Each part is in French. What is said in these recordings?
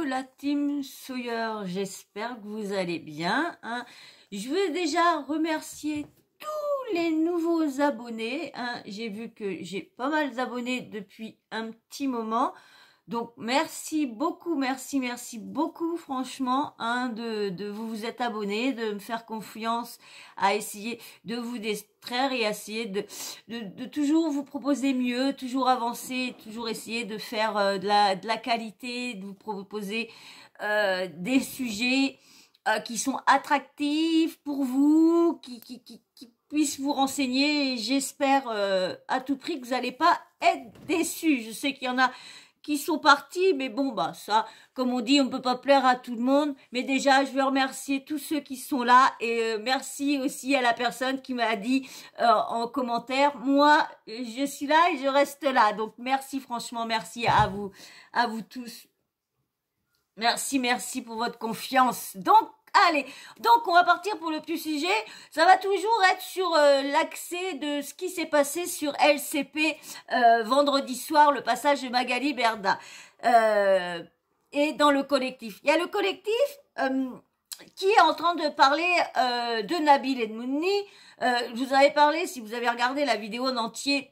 la team Sawyer, j'espère que vous allez bien. Je veux déjà remercier tous les nouveaux abonnés. J'ai vu que j'ai pas mal d'abonnés depuis un petit moment. Donc merci beaucoup, merci beaucoup franchement de vous être abonnés, de me faire confiance, à essayer de vous distraire et à essayer de toujours vous proposer mieux, toujours avancer, toujours essayer de faire de la qualité, de vous proposer des sujets qui sont attractifs pour vous, qui puissent vous renseigner. Et j'espère à tout prix que vous n'allez pas être déçus. Je sais qu'il y en a qui sont partis, mais bon, bah ça, comme on dit, on peut pas plaire à tout le monde. Mais déjà, je veux remercier tous ceux qui sont là et merci aussi à la personne qui m'a dit en commentaire, moi, je suis là et je reste là. Donc merci, franchement, merci à vous tous. Merci pour votre confiance. Donc, allez, donc on va partir pour le petit sujet. Ça va toujours être sur l'accès de ce qui s'est passé sur LCP vendredi soir, le passage de Magali Berda. Et dans le collectif. Il y a le collectif qui est en train de parler de Nabil Edmouni. Je vous avais parlé, si vous avez regardé la vidéo en entier,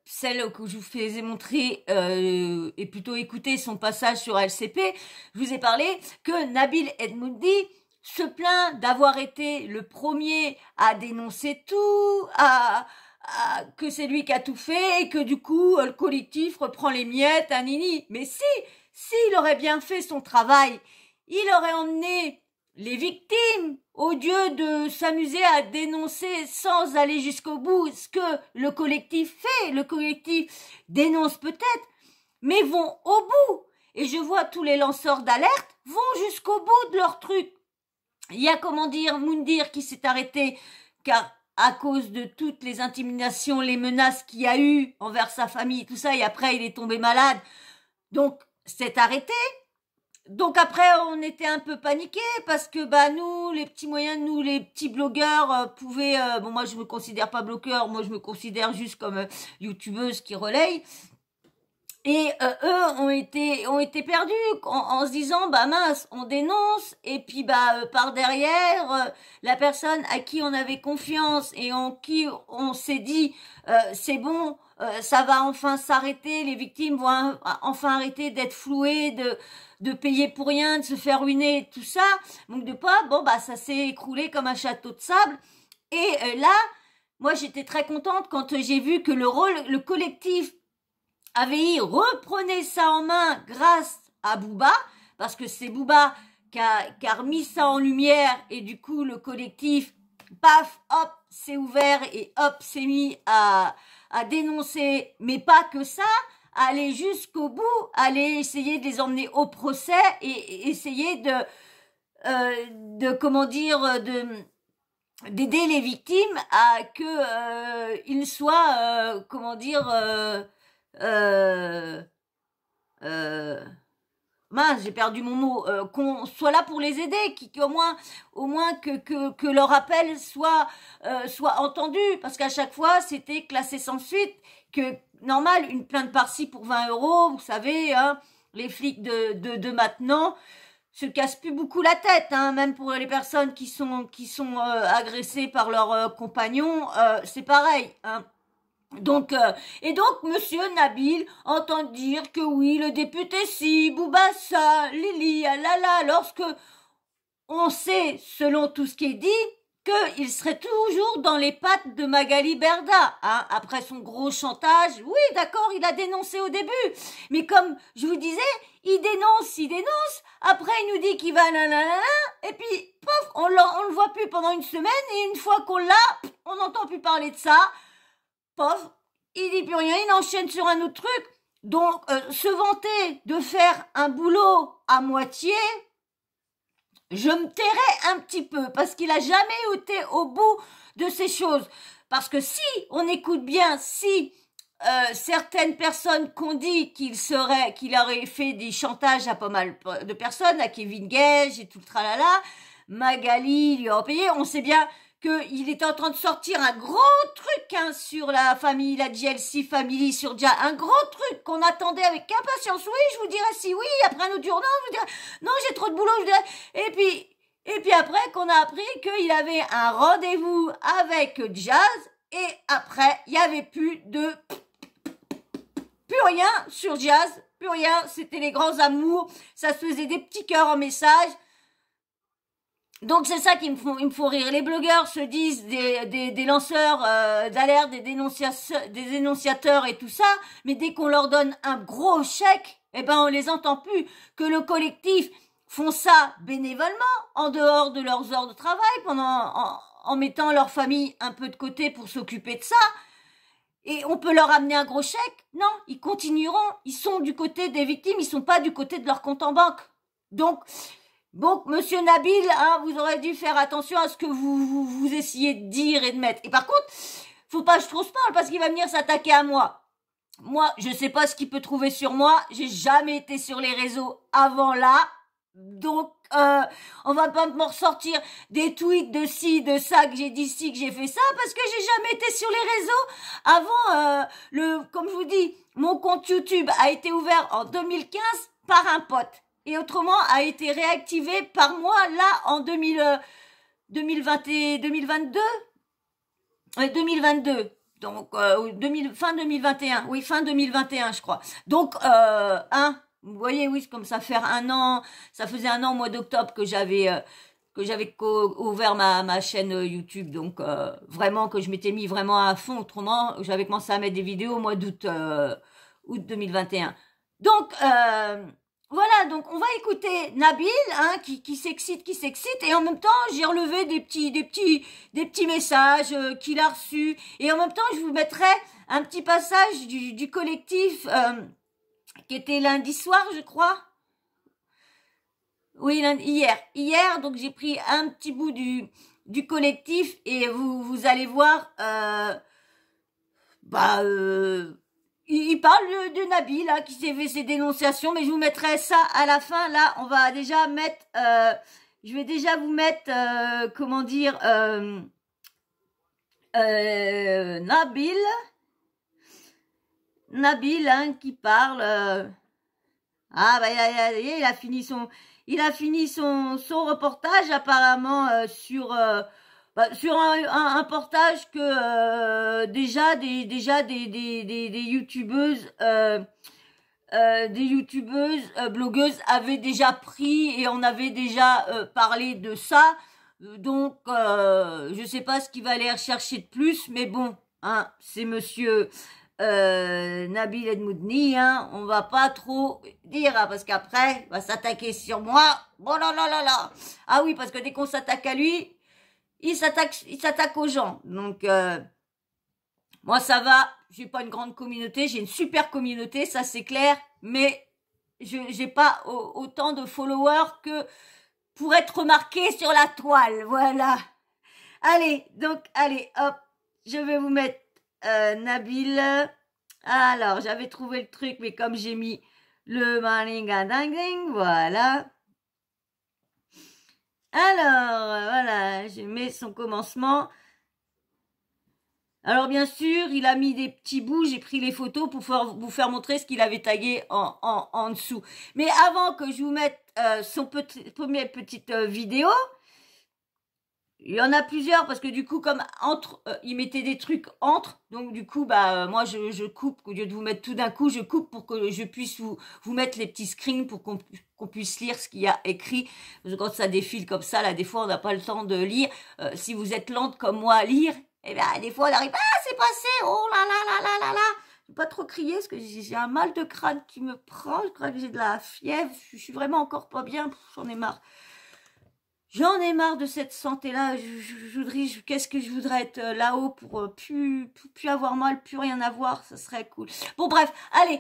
celle que je vous faisais montrer et plutôt écouter son passage sur LCP, je vous ai parlé que Nabil Edmouni se plaint d'avoir été le premier à dénoncer tout, que c'est lui qui a tout fait et que du coup le collectif reprend les miettes, nini. Mais s'il aurait bien fait son travail, il aurait emmené les victimes, au lieu de s'amuser à dénoncer sans aller jusqu'au bout ce que le collectif fait. Le collectif dénonce peut-être, mais vont au bout. Et je vois tous les lanceurs d'alerte vont jusqu'au bout de leur truc. Il y a, comment dire, Moundir qui s'est arrêté car à cause de toutes les intimidations, les menaces qu'il y a eu envers sa famille, tout ça, et après il est tombé malade. Donc, c'est arrêté. Donc après, on était un peu paniqués parce que nous, les petits moyens, nous, les petits blogueurs, pouvaient... bon, moi, je me considère pas blogueur, moi, je me considère juste comme youtubeuse qui relaye. Et eux ont été perdus en se disant, mince, on dénonce, et puis par derrière, la personne à qui on avait confiance et en qui on s'est dit, c'est bon, ça va enfin s'arrêter, les victimes vont enfin arrêter d'être flouées, de payer pour rien, de se faire ruiner, tout ça. Donc de pas, ça s'est écroulé comme un château de sable. Et là, moi j'étais très contente quand j'ai vu que le collectif reprenait ça en main grâce à Booba, parce que c'est Booba qui a remis ça en lumière et du coup le collectif, paf, hop, s'est ouvert et hop, s'est mis à dénoncer, mais pas que ça, aller jusqu'au bout, aller essayer de les emmener au procès et essayer d'aider les victimes à que ils soient j'ai perdu mon mot, qu'on soit là pour les aider, au moins que leur appel soit entendu, parce qu'à chaque fois c'était classé sans suite, que normal, une plainte par-ci pour 20 €, vous savez, les flics de maintenant se cassent plus beaucoup la tête, même pour les personnes qui sont agressées par leurs compagnons, c'est pareil, Donc, monsieur Nabil entend dire que oui, le député si, Bouba ça, Lili, alala, lorsque on sait, selon tout ce qui est dit, qu'il serait toujours dans les pattes de Magali Berda, après son gros chantage. Oui, d'accord, il a dénoncé au début, mais comme je vous disais, il dénonce, après il nous dit qu'il va nanana, et puis, pof, on le voit plus pendant une semaine, et une fois qu'on l'a, on n'entend plus parler de ça. Pof, il dit plus rien, il enchaîne sur un autre truc. Donc, se vanter de faire un boulot à moitié, je me tairai un petit peu, parce qu'il a jamais été au bout de ces choses. Parce que si on écoute bien, si certaines personnes qu'on dit qu'il aurait fait des chantages à pas mal de personnes, à Kevin Gage et tout le tralala, Magali lui a payé, on sait bien qu'il était en train de sortir un gros truc hein, sur la famille, la GLC Family, sur Jazz, un gros truc qu'on attendait avec impatience. Oui, je vous dirais si oui, après un autre jour, non, je vous dirais, non, j'ai trop de boulot, je vous dirais, et puis après qu'on a appris qu'il avait un rendez-vous avec Jazz, et après, il n'y avait plus rien sur Jazz, plus rien, c'était les grands amours, ça se faisait des petits cœurs en message. Donc c'est ça qui me faut rire. Les blogueurs se disent des lanceurs d'alerte, des dénonciateurs et tout ça, mais dès qu'on leur donne un gros chèque, eh ben on les entend plus. Que le collectif font ça bénévolement, en dehors de leurs heures de travail, en mettant leur famille un peu de côté pour s'occuper de ça. Et on peut leur amener un gros chèque. Non, ils continueront. Ils sont du côté des victimes, ils sont pas du côté de leur compte en banque. Donc, bon, monsieur Nabil, hein, vous aurez dû faire attention à ce que vous essayez de dire et de mettre. Et par contre, faut pas que je trop se parle parce qu'il va venir s'attaquer à moi. Moi, je sais pas ce qu'il peut trouver sur moi. J'ai jamais été sur les réseaux avant là. Donc, on va pas me ressortir des tweets de ci, de ça, que j'ai dit ci, que j'ai fait ça, parce que j'ai jamais été sur les réseaux. Avant, comme je vous dis, mon compte YouTube a été ouvert en 2015 par un pote. Et autrement, a été réactivé par moi, là, en 2022. Ouais, 2022. Donc, fin 2021. Oui, fin 2021, je crois. Donc, vous voyez, oui, comme ça faire un an, ça faisait un an au mois d'octobre que j'avais ouvert ma chaîne YouTube. Donc, vraiment, que je m'étais mis vraiment à fond. Autrement, j'avais commencé à mettre des vidéos au mois d'août, août 2021. Donc, voilà, donc on va écouter Nabil, hein, qui s'excite, et en même temps j'ai relevé des petits messages qu'il a reçus, et en même temps je vous mettrai un petit passage du collectif qui était lundi soir, je crois. Oui, hier, donc j'ai pris un petit bout du collectif et vous allez voir, il parle de Nabil là, qui s'est fait ses dénonciations, mais je vous mettrai ça à la fin. Là, on va déjà mettre, je vais déjà vous mettre, comment dire, Nabil, hein, qui parle. Il a fini son reportage apparemment sur un portage que déjà des youtubeuses blogueuses avaient déjà pris, et on avait déjà parlé de ça. Donc je sais pas ce qu'il va aller rechercher de plus, mais bon, hein, c'est monsieur Nabil Edmoudni, hein, on va pas trop dire, hein, parce qu'après il va s'attaquer sur moi. Oh là là là là. Ah oui, parce que dès qu'on s'attaque à lui, il s'attaque aux gens. Donc moi ça va, j'ai pas une grande communauté, j'ai une super communauté, ça c'est clair, mais j'ai pas autant de followers que pour être remarqué sur la toile. Voilà. Allez, hop, je vais vous mettre Nabil. Alors, j'avais trouvé le truc, mais comme j'ai mis le malingading, voilà. Alors, voilà, j'ai mis son commencement. Alors, bien sûr, il a mis des petits bouts, j'ai pris les photos pour vous faire montrer ce qu'il avait tagué en dessous. Mais avant que je vous mette son première petite vidéo, il y en a plusieurs, parce que du coup, comme il mettait des trucs entre, donc du coup, moi je coupe, au lieu de vous mettre tout d'un coup, je coupe pour que je puisse vous mettre les petits screens pour qu'on puisse lire ce qu'il y a écrit. Parce que quand ça défile comme ça, là, des fois, on n'a pas le temps de lire. Si vous êtes lente comme moi à lire, eh bien, des fois, on arrive, c'est passé, oh là là là là là là. Je vais pas trop crier, parce que j'ai un mal de crâne qui me prend, je crois que j'ai de la fièvre, je suis vraiment encore pas bien, j'en ai marre. J'en ai marre de cette santé-là. Qu'est-ce que je voudrais être là-haut pour plus avoir mal, plus rien avoir, ça serait cool. Bon bref, allez,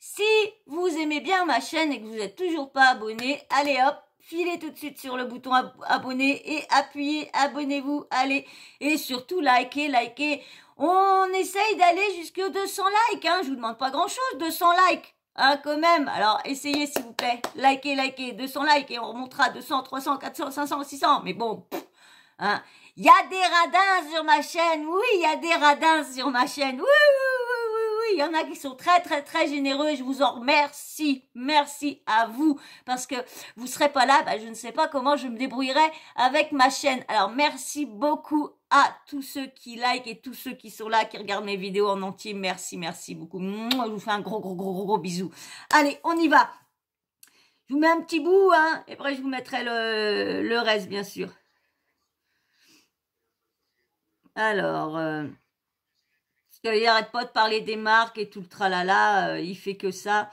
si vous aimez bien ma chaîne et que vous n'êtes toujours pas abonné, allez hop, filez tout de suite sur le bouton abonner et appuyez, abonnez-vous, allez, et surtout likez. On essaye d'aller jusqu'aux 200 likes, hein, je vous demande pas grand-chose, 200 likes. Hein, quand même. Alors, essayez, s'il vous plaît. Likez. 200 likes et on remontera 200, 300, 400, 500, 600. Mais bon, Hein. Il y a des radins sur ma chaîne. Oui, il y a des radins sur ma chaîne. Oui, oui, oui, oui, oui. Il y en a qui sont très, très, très généreux. Je vous en remercie. Merci à vous. Parce que vous serez pas là. Je ne sais pas comment je me débrouillerai avec ma chaîne. Alors, merci beaucoup à tous ceux qui like et tous ceux qui sont là, qui regardent mes vidéos en entier. Merci, merci beaucoup. Je vous fais un gros, gros, gros, gros, gros bisou. Allez, on y va. Je vous mets un petit bout, hein. Et après, je vous mettrai le reste, bien sûr. Alors, parce qu'il n'arrête pas de parler des marques et tout le tralala, il fait que ça.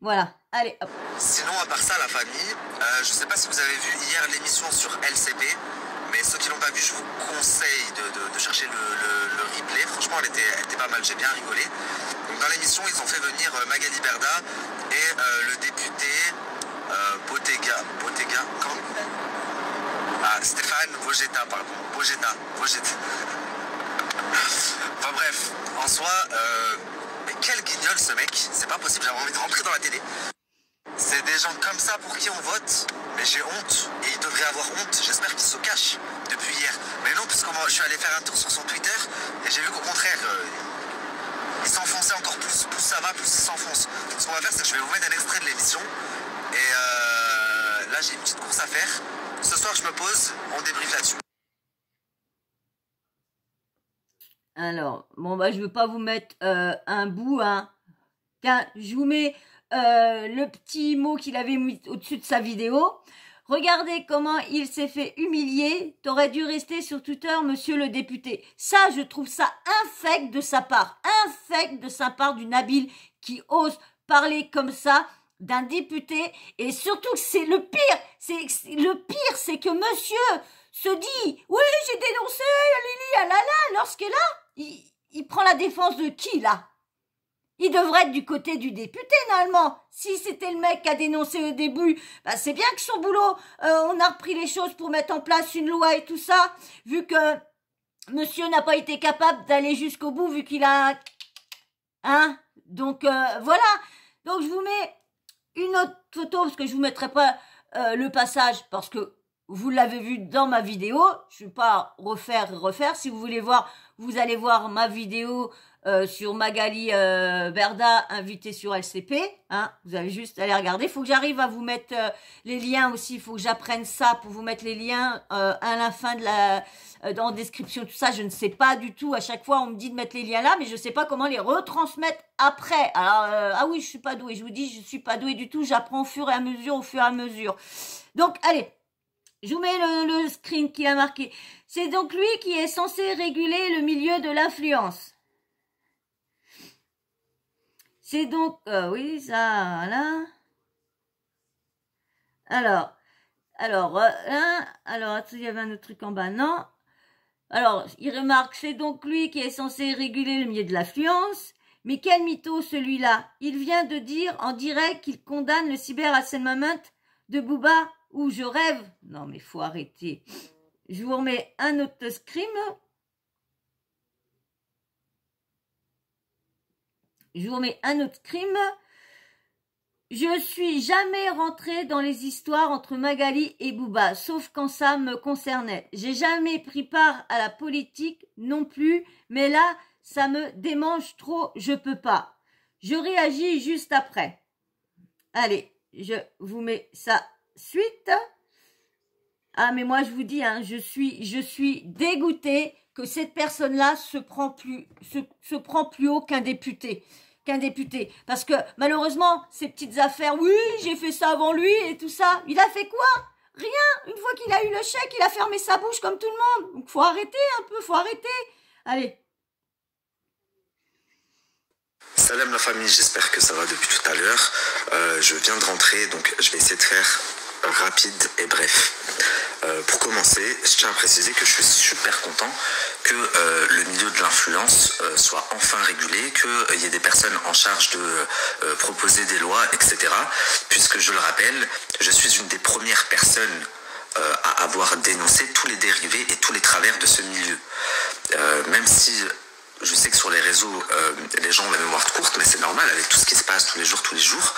Voilà, allez, hop. Sinon, à part ça, la famille, je sais pas si vous avez vu hier l'émission sur LCP, mais ceux qui l'ont pas vu, je vous conseille de chercher le replay. Franchement, elle était pas mal, j'ai bien rigolé. Donc, dans l'émission, ils ont fait venir Magali Berda et le député Bottega, comment? Ah, Stéphane Vogetta, pardon. Vogetta. Enfin bref, en soi, mais quel guignol ce mec, c'est pas possible, j'avais envie de rentrer dans la télé. C'est des gens comme ça pour qui on vote, mais j'ai honte, et ils devraient avoir honte, j'espère qu'ils se cachent depuis hier. Mais non, parce que moi, je suis allé faire un tour sur son Twitter, et j'ai vu qu'au contraire, il s'enfonçait encore plus. Plus ça va, plus il s'enfonce. Ce qu'on va faire, c'est que je vais vous mettre un extrait de l'émission, et là j'ai une petite course à faire. Ce soir, je me pose, on débriefe là-dessus. Alors, bon, je veux pas vous mettre un bout, hein. Tiens, je vous mets le petit mot qu'il avait mis au-dessus de sa vidéo. Regardez comment il s'est fait humilier. T'aurais dû rester sur Twitter, monsieur le député. Ça, je trouve ça infect de sa part. Infect de sa part d'une habile qui ose parler comme ça d'un député. Et surtout, c'est le pire. C'est que monsieur se dit, oui, j'ai dénoncé Lili Alala, lorsque là, il prend la défense de qui, là? Il devrait être du côté du député, normalement. Si c'était le mec qui a dénoncé au début, c'est bien que son boulot, on a repris les choses pour mettre en place une loi et tout ça, vu que monsieur n'a pas été capable d'aller jusqu'au bout, vu qu'il a... Hein? Donc, voilà. Donc, je vous mets une autre photo, parce que je vous mettrai pas le passage, parce que vous l'avez vu dans ma vidéo. Je ne vais pas refaire. Si vous voulez voir, vous allez voir ma vidéo sur Magali Berda, invitée sur LCP. Hein, vous avez juste à aller regarder. Il faut que j'arrive à vous mettre les liens aussi. Il faut que j'apprenne ça pour vous mettre les liens à la fin de dans la description, tout ça. Je ne sais pas du tout. À chaque fois, on me dit de mettre les liens là, mais je ne sais pas comment les retransmettre après. Alors, ah oui, je suis pas douée. Je vous dis, je suis pas douée du tout. J'apprends au fur et à mesure. Donc, allez. Je vous mets le screen qu'il a marqué. C'est donc lui qui est censé réguler le milieu de l'influence. C'est donc... oui, ça, là. Alors, il y avait un autre truc en bas, non. Alors, il remarque, c'est donc lui qui est censé réguler le milieu de l'influence. Mais quel mytho, celui-là. Il vient de dire en direct qu'il condamne le cyberharcèlement de Booba. Ou je rêve. Non, mais faut arrêter. Je vous remets un autre scream. Je suis jamais rentrée dans les histoires entre Magali et Booba, sauf quand ça me concernait. J'ai jamais pris part à la politique non plus, mais là, ça me démange trop, je peux pas. Je réagis juste après. Allez, je vous mets ça suite. Ah, mais moi, je vous dis, hein, je suis dégoûtée que cette personne-là se prend plus haut qu'un député. Parce que, malheureusement, ces petites affaires, oui, j'ai fait ça avant lui et tout ça. Il a fait quoi? Rien. Une fois qu'il a eu le chèque, il a fermé sa bouche comme tout le monde. Donc, faut arrêter un peu, Allez. Salam la famille, j'espère que ça va depuis tout à l'heure. Je viens de rentrer, donc je vais essayer de faire rapide et bref. Pour commencer, je tiens à préciser que je suis super content que le milieu de l'influence soit enfin régulé, qu'il y ait des personnes en charge de proposer des lois, etc. Puisque je le rappelle, je suis une des premières personnes à avoir dénoncé tous les dérivés et tous les travers de ce milieu. Même si je sais que sur les réseaux, les gens ont la mémoire courte, mais c'est normal avec tout ce qui se passe tous les jours.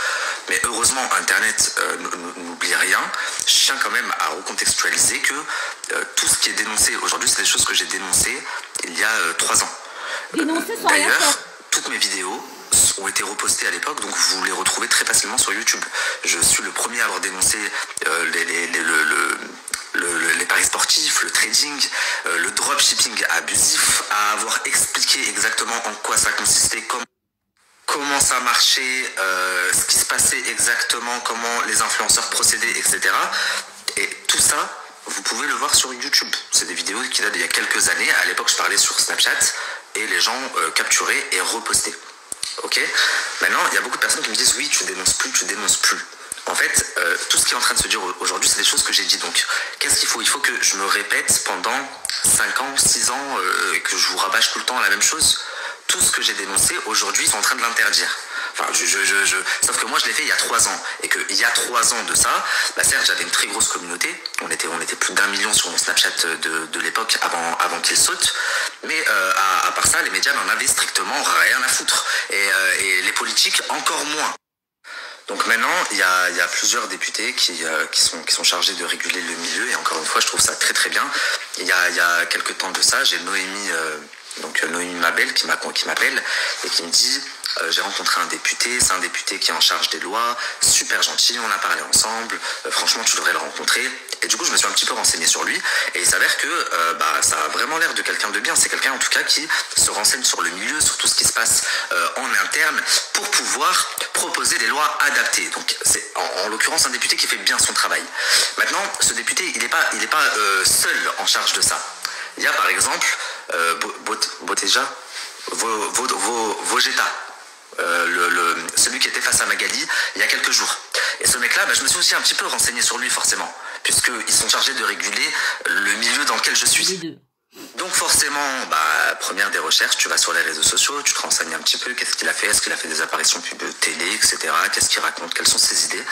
Mais heureusement, Internet n'oublie rien. Je tiens quand même à recontextualiser que tout ce qui est dénoncé aujourd'hui, c'est des choses que j'ai dénoncées il y a 3 ans. Dénoncer sans rien faire. D'ailleurs, toutes mes vidéos ont été repostées à l'époque, donc vous les retrouvez très facilement sur YouTube. Je suis le premier à avoir dénoncé les paris sportifs, le trading, le dropshipping abusif, à avoir expliqué exactement en quoi ça consistait, comment ça marchait, ce qui se passait exactement, comment les influenceurs procédaient, etc. Et tout ça, vous pouvez le voir sur YouTube. C'est des vidéos qui datent d'il y a quelques années. À l'époque, je parlais sur Snapchat et les gens capturaient et repostaient. Ok. Maintenant, il y a beaucoup de personnes qui me disent oui, tu dénonces plus. En fait, tout ce qui est en train de se dire aujourd'hui, c'est des choses que j'ai dit. Donc, qu'est-ce qu'il faut? Il faut que je me répète pendant 5 ans, 6 ans, et que je vous rabâche tout le temps la même chose. Tout ce que j'ai dénoncé, aujourd'hui, ils sont en train de l'interdire. Enfin, sauf que moi, je l'ai fait il y a 3 ans. Et qu'il y a 3 ans de ça, bah certes, j'avais une très grosse communauté. On était plus d'1 million sur mon Snapchat de l'époque, avant qu'il saute. Mais à part ça, les médias n'en avaient strictement rien à foutre. Et les politiques, encore moins. Donc maintenant, il y a plusieurs députés qui sont chargés de réguler le milieu. Et encore une fois, je trouve ça très très bien. Il y a quelques temps de ça, j'ai Noémie Mabel qui m'appelle et qui me dit j'ai rencontré un député, c'est un député qui est en charge des lois, super gentil, on a parlé ensemble, franchement tu devrais le rencontrer. Et du coup je me suis un petit peu renseigné sur lui et il s'avère que ça a vraiment l'air de quelqu'un de bien. C'est quelqu'un en tout cas qui se renseigne sur le milieu, sur tout ce qui se passe en interne pour pouvoir proposer des lois adaptées. Donc c'est en l'occurrence un député qui fait bien son travail. Maintenant ce député il est pas seul en charge de ça. Il y a par exemple Vogetta, celui qui était face à Magali il y a quelques jours. Et ce mec-là, je me suis aussi un petit peu renseigné sur lui forcément, puisqu'ils sont chargés de réguler le milieu dans lequel je suis. Donc forcément, première des recherches, tu vas sur les réseaux sociaux, tu te renseignes un petit peu, qu'est-ce qu'il a fait, est-ce qu'il a fait des apparitions pub télé, etc., qu'est-ce qu'il raconte, quelles sont ses idées.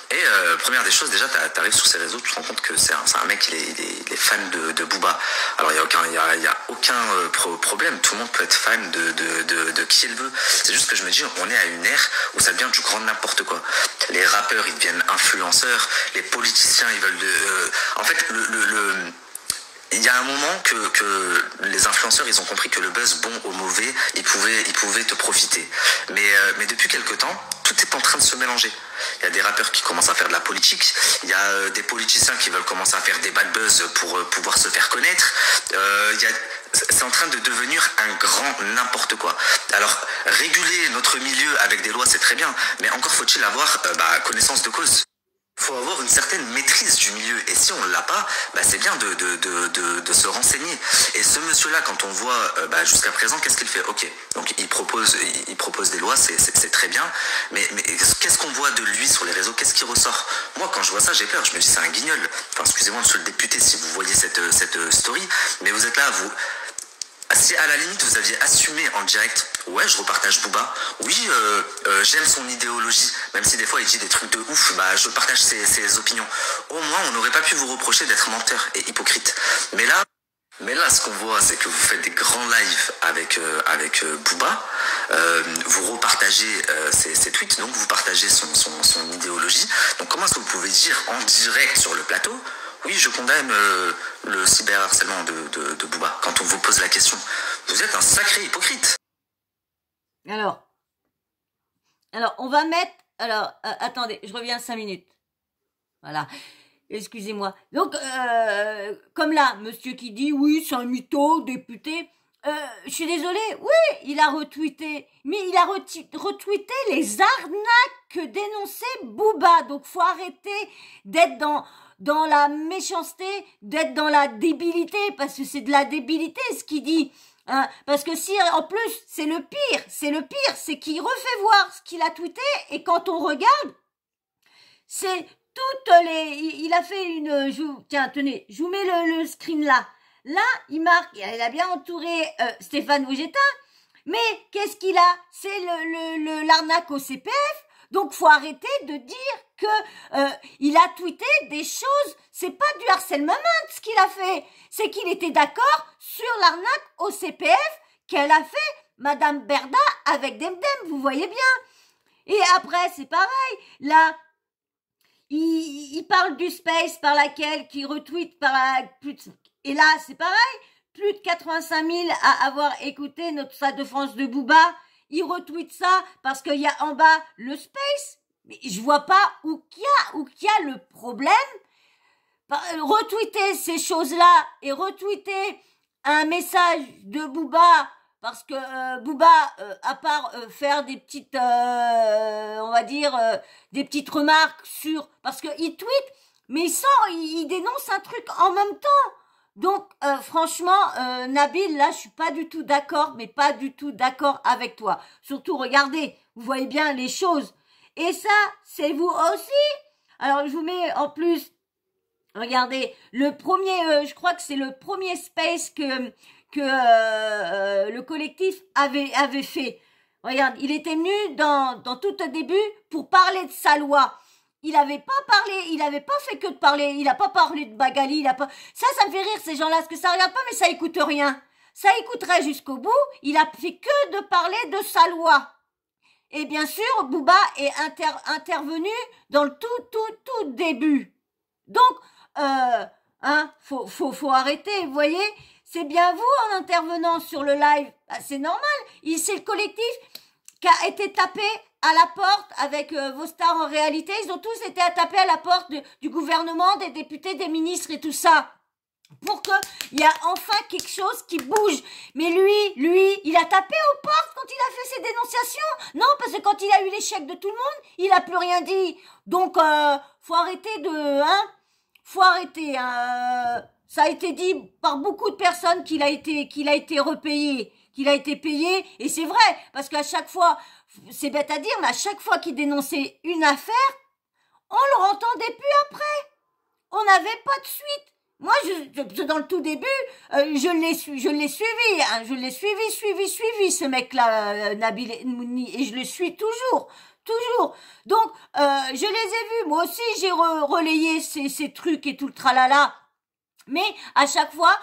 Et première des choses, déjà, t'arrives sur ces réseaux, tu te rends compte que c'est un mec, il est fan de Booba. Alors il y a aucun problème, tout le monde peut être fan de qui il veut. C'est juste que je me dis, on est à une ère où ça devient du grand n'importe quoi. Les rappeurs, ils deviennent influenceurs, les politiciens, ils veulent en fait, il y a un moment que les influenceurs, ils ont compris que le buzz, bon ou mauvais, il pouvait te profiter. Mais depuis quelque temps, tout est en train de se mélanger. Il y a des rappeurs qui commencent à faire de la politique, il y a des politiciens qui veulent commencer à faire des bad buzz pour pouvoir se faire connaître. C'est en train de devenir un grand n'importe quoi. Alors, réguler notre milieu avec des lois, c'est très bien, mais encore faut-il avoir connaissance de cause. Il faut avoir une certaine maîtrise du milieu. Et si on ne l'a pas, c'est bien de se renseigner. Et ce monsieur-là, quand on voit jusqu'à présent, qu'est-ce qu'il fait? Ok, donc il propose des lois, c'est très bien. Mais qu'est-ce qu'on voit de lui sur les réseaux? Qu'est-ce qui ressort? Moi, quand je vois ça, j'ai peur. Je me dis, c'est un guignol. Enfin, excusez-moi, monsieur le député, si vous voyez cette story. Mais vous êtes là, vous... Si à la limite vous aviez assumé en direct, ouais je repartage Booba, oui j'aime son idéologie, même si des fois il dit des trucs de ouf, je partage ses opinions. Au moins on n'aurait pas pu vous reprocher d'être menteur et hypocrite. Mais là ce qu'on voit c'est que vous faites des grands lives avec Booba, vous repartagez ses tweets, donc vous partagez son idéologie. Donc comment est-ce que vous pouvez dire en direct sur le plateau oui, je condamne le cyberharcèlement de Booba. Quand on vous pose la question, vous êtes un sacré hypocrite. Alors, on va mettre... Alors, attendez, je reviens 5 minutes. Voilà, excusez-moi. Donc, comme là, monsieur qui dit, oui, c'est un mytho, député... je suis désolée, oui, il a retweeté, mais il a retweeté les arnaques que dénonçait Booba. Donc, faut arrêter d'être dans la méchanceté, d'être dans la débilité, parce que c'est de la débilité ce qu'il dit. Hein, parce que si, en plus, c'est le pire, c'est qu'il refait voir ce qu'il a tweeté, et quand on regarde, c'est toutes les... Il a fait une... Tiens, tenez, je vous mets le screen là. Là, il a bien entouré Stéphane Vogetta, mais qu'est-ce qu'il a? C'est l'arnaque au CPF. Donc, faut arrêter de dire que il a tweeté des choses. C'est pas du harcèlement ce qu'il a fait. C'est qu'il était d'accord sur l'arnaque au CPF qu'elle a fait Madame Berda avec Demdem. Vous voyez bien. Et après, c'est pareil. Là, il parle du space par laquelle, qui retweet par la... Et là, c'est pareil. Plus de 85 000 à avoir écouté notre Stade de France de Booba. Il retweet ça parce qu'il y a en bas le space. Mais je vois pas où qu'il y a le problème. Retweeter ces choses-là et retweeter un message de Booba, parce que Booba, à part faire des petites, on va dire, des petites remarques sur, parce qu'il tweet, mais il dénonce un truc en même temps. Donc, franchement, Nabil, là, je suis pas du tout d'accord, mais pas du tout d'accord avec toi. Surtout, regardez, vous voyez bien les choses. Et ça, c'est vous aussi. Alors, je vous mets en plus, regardez, le premier, je crois que c'est le premier space que le collectif avait fait. Regarde, il était venu dans tout au début pour parler de sa loi. Il avait pas parlé, il avait pas fait que de parler, il a pas parlé de Bagali, il a pas... Ça me fait rire ces gens-là, parce que ça regarde pas, mais ça écoute rien. Ça écouterait jusqu'au bout, il a fait que de parler de sa loi. Et bien sûr, Booba est intervenu dans le tout début. Donc, faut arrêter, vous voyez. C'est bien vous en intervenant sur le live, bah, c'est normal. C'est le collectif qui a été tapé à la porte avec vos stars en réalité. Ils ont tous été à taper à la porte du gouvernement, des députés, des ministres et tout ça. Pour qu'il y a enfin quelque chose qui bouge. Mais lui, il a tapé aux portes quand il a fait ses dénonciations. Non, parce que quand il a eu l'échec de tout le monde, il a plus rien dit. Donc, faut arrêter faut arrêter. Ça a été dit par beaucoup de personnes qu'il a été repayé, qu'il a été payé. Et c'est vrai, parce qu'à chaque fois, c'est bête à dire, mais à chaque fois qu'il dénonçait une affaire, on le entendait plus après. On n'avait pas de suite. Moi, dans le tout début, je l'ai suivi, hein, je l'ai suivi, ce mec-là, Nabil Mouni, et je le suis toujours. Donc, je les ai vus. Moi aussi, j'ai relayé ces trucs et tout le tralala. Mais à chaque fois,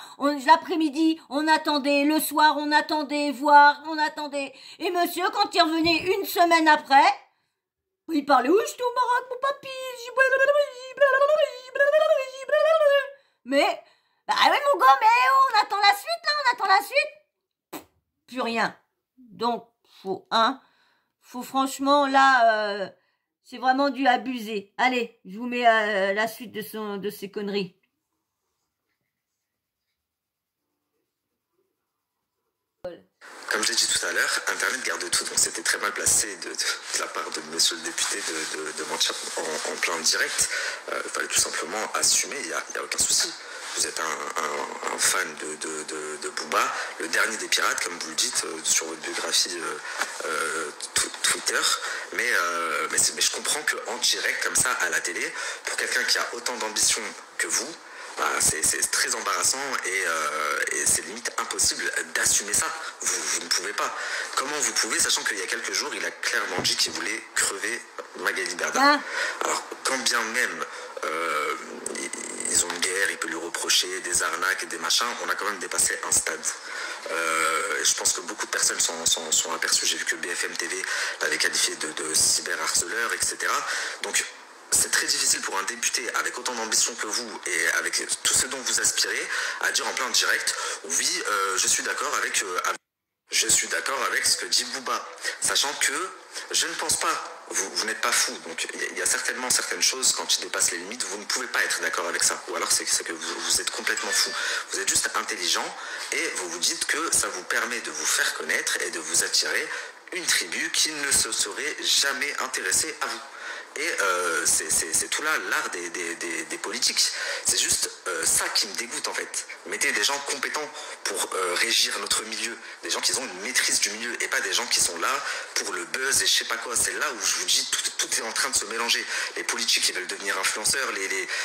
l'après-midi, on attendait, le soir, on attendait, on attendait. Et monsieur, quand il revenait une semaine après, il parlait, oui, j'étais au Maroc, mon papy, mais, bah oui, mon gars, mais on attend la suite, là, on attend la suite. Plus rien. Donc, faut franchement, là, c'est vraiment dû abuser. Allez, je vous mets la suite de ces conneries. Comme j'ai dit tout à l'heure, Internet garde tout, donc c'était très mal placé de la part de monsieur le député de mentir en plein direct. Il fallait tout simplement assumer, il n'y a aucun souci. Vous êtes un fan de Booba, le dernier des pirates, comme vous le dites sur votre biographie Twitter. Mais je comprends qu'en direct, comme ça, à la télé, pour quelqu'un qui a autant d'ambition que vous, bah, c'est très embarrassant et c'est limite impossible d'assumer ça. Vous ne pouvez pas. Comment vous pouvez, sachant qu'il y a quelques jours, il a clairement dit qu'il voulait crever Magali Berda. Alors, quand bien même ils ont une guerre, il peut lui reprocher des arnaques et des machins, on a quand même dépassé un stade. Je pense que beaucoup de personnes sont aperçues. J'ai vu que BFM TV l'avait qualifié de cyberharceleur, etc. Donc, c'est très difficile pour un député avec autant d'ambition que vous et avec tout ce dont vous aspirez à dire en plein direct, oui, je suis d'accord avec ce que dit Booba, sachant que je ne pense pas, vous n'êtes pas fou, donc il y a certainement certaines choses, quand ils dépassent les limites, vous ne pouvez pas être d'accord avec ça, ou alors c'est que vous êtes complètement fou, vous êtes juste intelligent et vous vous dites que ça vous permet de vous faire connaître et de vous attirer une tribu qui ne se serait jamais intéressée à vous. Et c'est tout là l'art des politiques. C'est juste ça qui me dégoûte en fait. Mettez des gens compétents pour régir notre milieu, des gens qui ont une maîtrise du milieu et pas des gens qui sont là pour le buzz et je sais pas quoi. C'est là où je vous dis tout est en train de se mélanger. Les politiques qui veulent devenir influenceurs,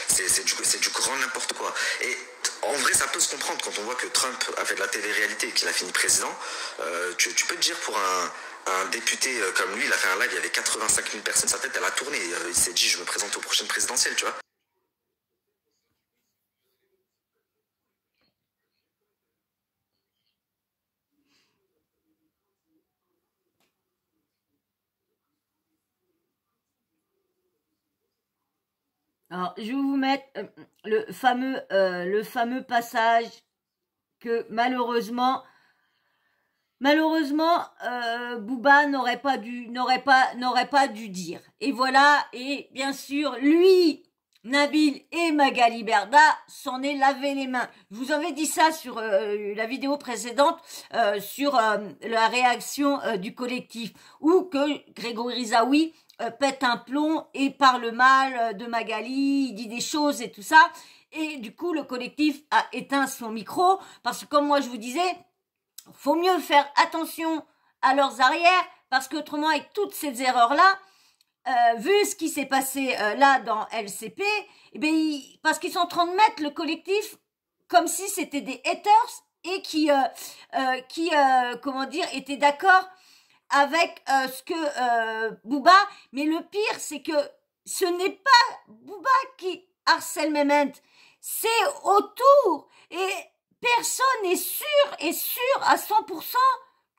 c'est du grand n'importe quoi. Et en vrai, ça peut se comprendre quand on voit que Trump a fait de la télé-réalité et qu'il a fini président. Tu peux te dire pour un député comme lui, il a fait un live, il y avait 85 000 personnes, sa tête elle a tourné, il s'est dit je me présente aux prochaines présidentielles, tu vois. Alors, je vais vous mettre le fameux passage que malheureusement, Booba n'aurait pas dû dire. Et voilà, et bien sûr, lui, Nabil et Magali Berda s'en est lavé les mains. Je vous avais dit ça sur la vidéo précédente, sur la réaction du collectif, où que Grégory Zaoui pète un plomb et parle mal de Magali, il dit des choses et tout ça. Et du coup, le collectif a éteint son micro, parce que comme moi je vous disais, faut mieux faire attention à leurs arrières, parce qu'autrement, avec toutes ces erreurs-là, vu ce qui s'est passé là dans LCP, eh bien, parce qu'ils sont en train de mettre le collectif comme si c'était des haters et qui comment dire, étaient d'accord avec ce que Booba. Mais le pire, c'est que ce n'est pas Booba qui harcèle Mehmet, c'est autour. Et personne n'est sûr à 100%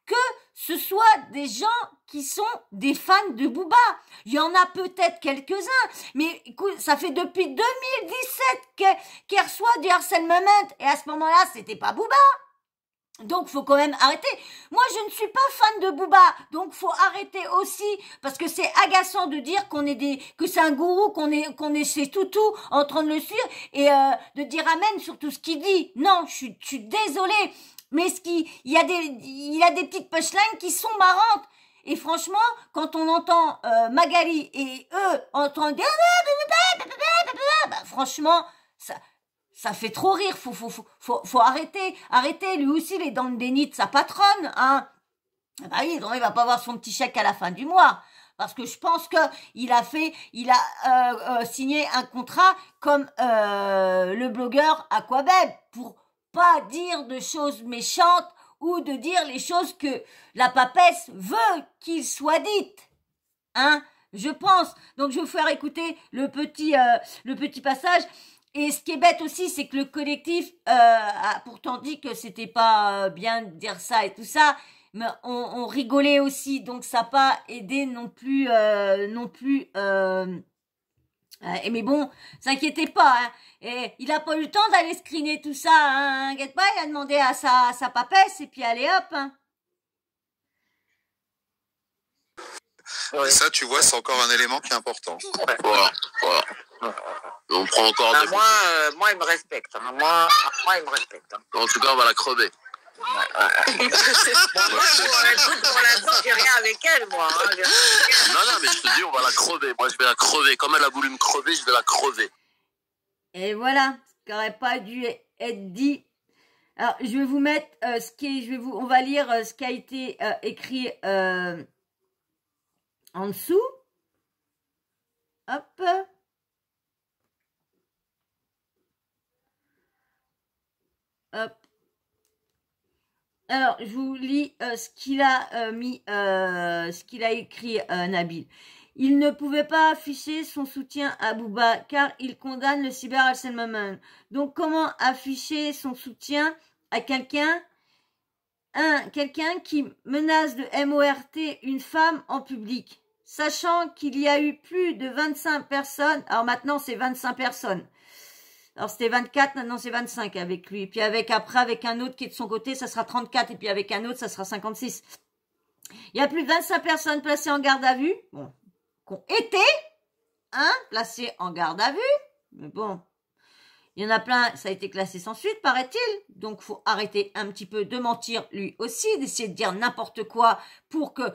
que ce soit des gens qui sont des fans de Booba. Il y en a peut-être quelques-uns, mais écoute, ça fait depuis 2017 qu'elle reçoit du harcèlement, et à ce moment-là, c'était pas Booba. Donc, faut quand même arrêter. Moi, je ne suis pas fan de Booba, donc faut arrêter aussi, parce que c'est agaçant de dire que c'est un gourou, qu'on est chez Toutou, en train de le suivre, et de dire amen sur tout ce qu'il dit. Non, je suis désolée, mais il y a des petites punchlines qui sont marrantes. Et franchement, quand on entend Magali et eux en train de dire, franchement, ça fait trop rire. Faut arrêter. Arrêtez. Lui aussi, il est dans le déni de sa patronne, hein. Bah oui, donc il va pas avoir son petit chèque à la fin du mois. Parce que je pense que il a signé un contrat comme le blogueur Aquabeb pour pas dire de choses méchantes ou de dire les choses que la papesse veut qu'il soit dites. Hein, je pense. Donc je vais vous faire écouter le petit passage. Et ce qui est bête aussi, c'est que le collectif a pourtant dit que c'était pas bien de dire ça et tout ça, mais on rigolait aussi, donc ça n'a pas aidé non plus. Mais bon, s'inquiétez pas, hein. Et il a pas eu le temps d'aller screener tout ça, hein. Inquiète pas, il a demandé à sa papesse et puis allez hop, hein. Et ça, tu vois, c'est encore un élément qui est important. Voilà. On prend encore des... Moi, il me respecte. Hein. Moi, il me respecte. Hein. En tout cas, on va la crever. Pour l'instant, j'ai rien avec elle, moi. Hein. Non, mais je te dis, on va la crever. Moi, je vais la crever. Comme elle a voulu me crever, je vais la crever. Et voilà, ce qui n'aurait pas dû être dit. Alors, je vais vous mettre on va lire ce qui a été écrit en dessous. Hop. Hop. Alors, je vous lis ce qu'il a écrit Nabil. Il ne pouvait pas afficher son soutien à Booba car il condamne le cyberharcèlement. Donc, comment afficher son soutien à quelqu'un qui menace de MORT une femme en public, sachant qu'il y a eu plus de 25 personnes. Alors maintenant, c'est 25 personnes. Alors c'était 24, maintenant c'est 25 avec lui. Puis avec un autre qui est de son côté, ça sera 34. Et puis avec un autre, ça sera 56. Il y a plus de 25 personnes placées en garde à vue. Bon, qui ont été, placées en garde à vue. Mais bon, il y en a plein, ça a été classé sans suite, paraît-il. Donc, faut arrêter un petit peu de mentir lui aussi, d'essayer de dire n'importe quoi pour que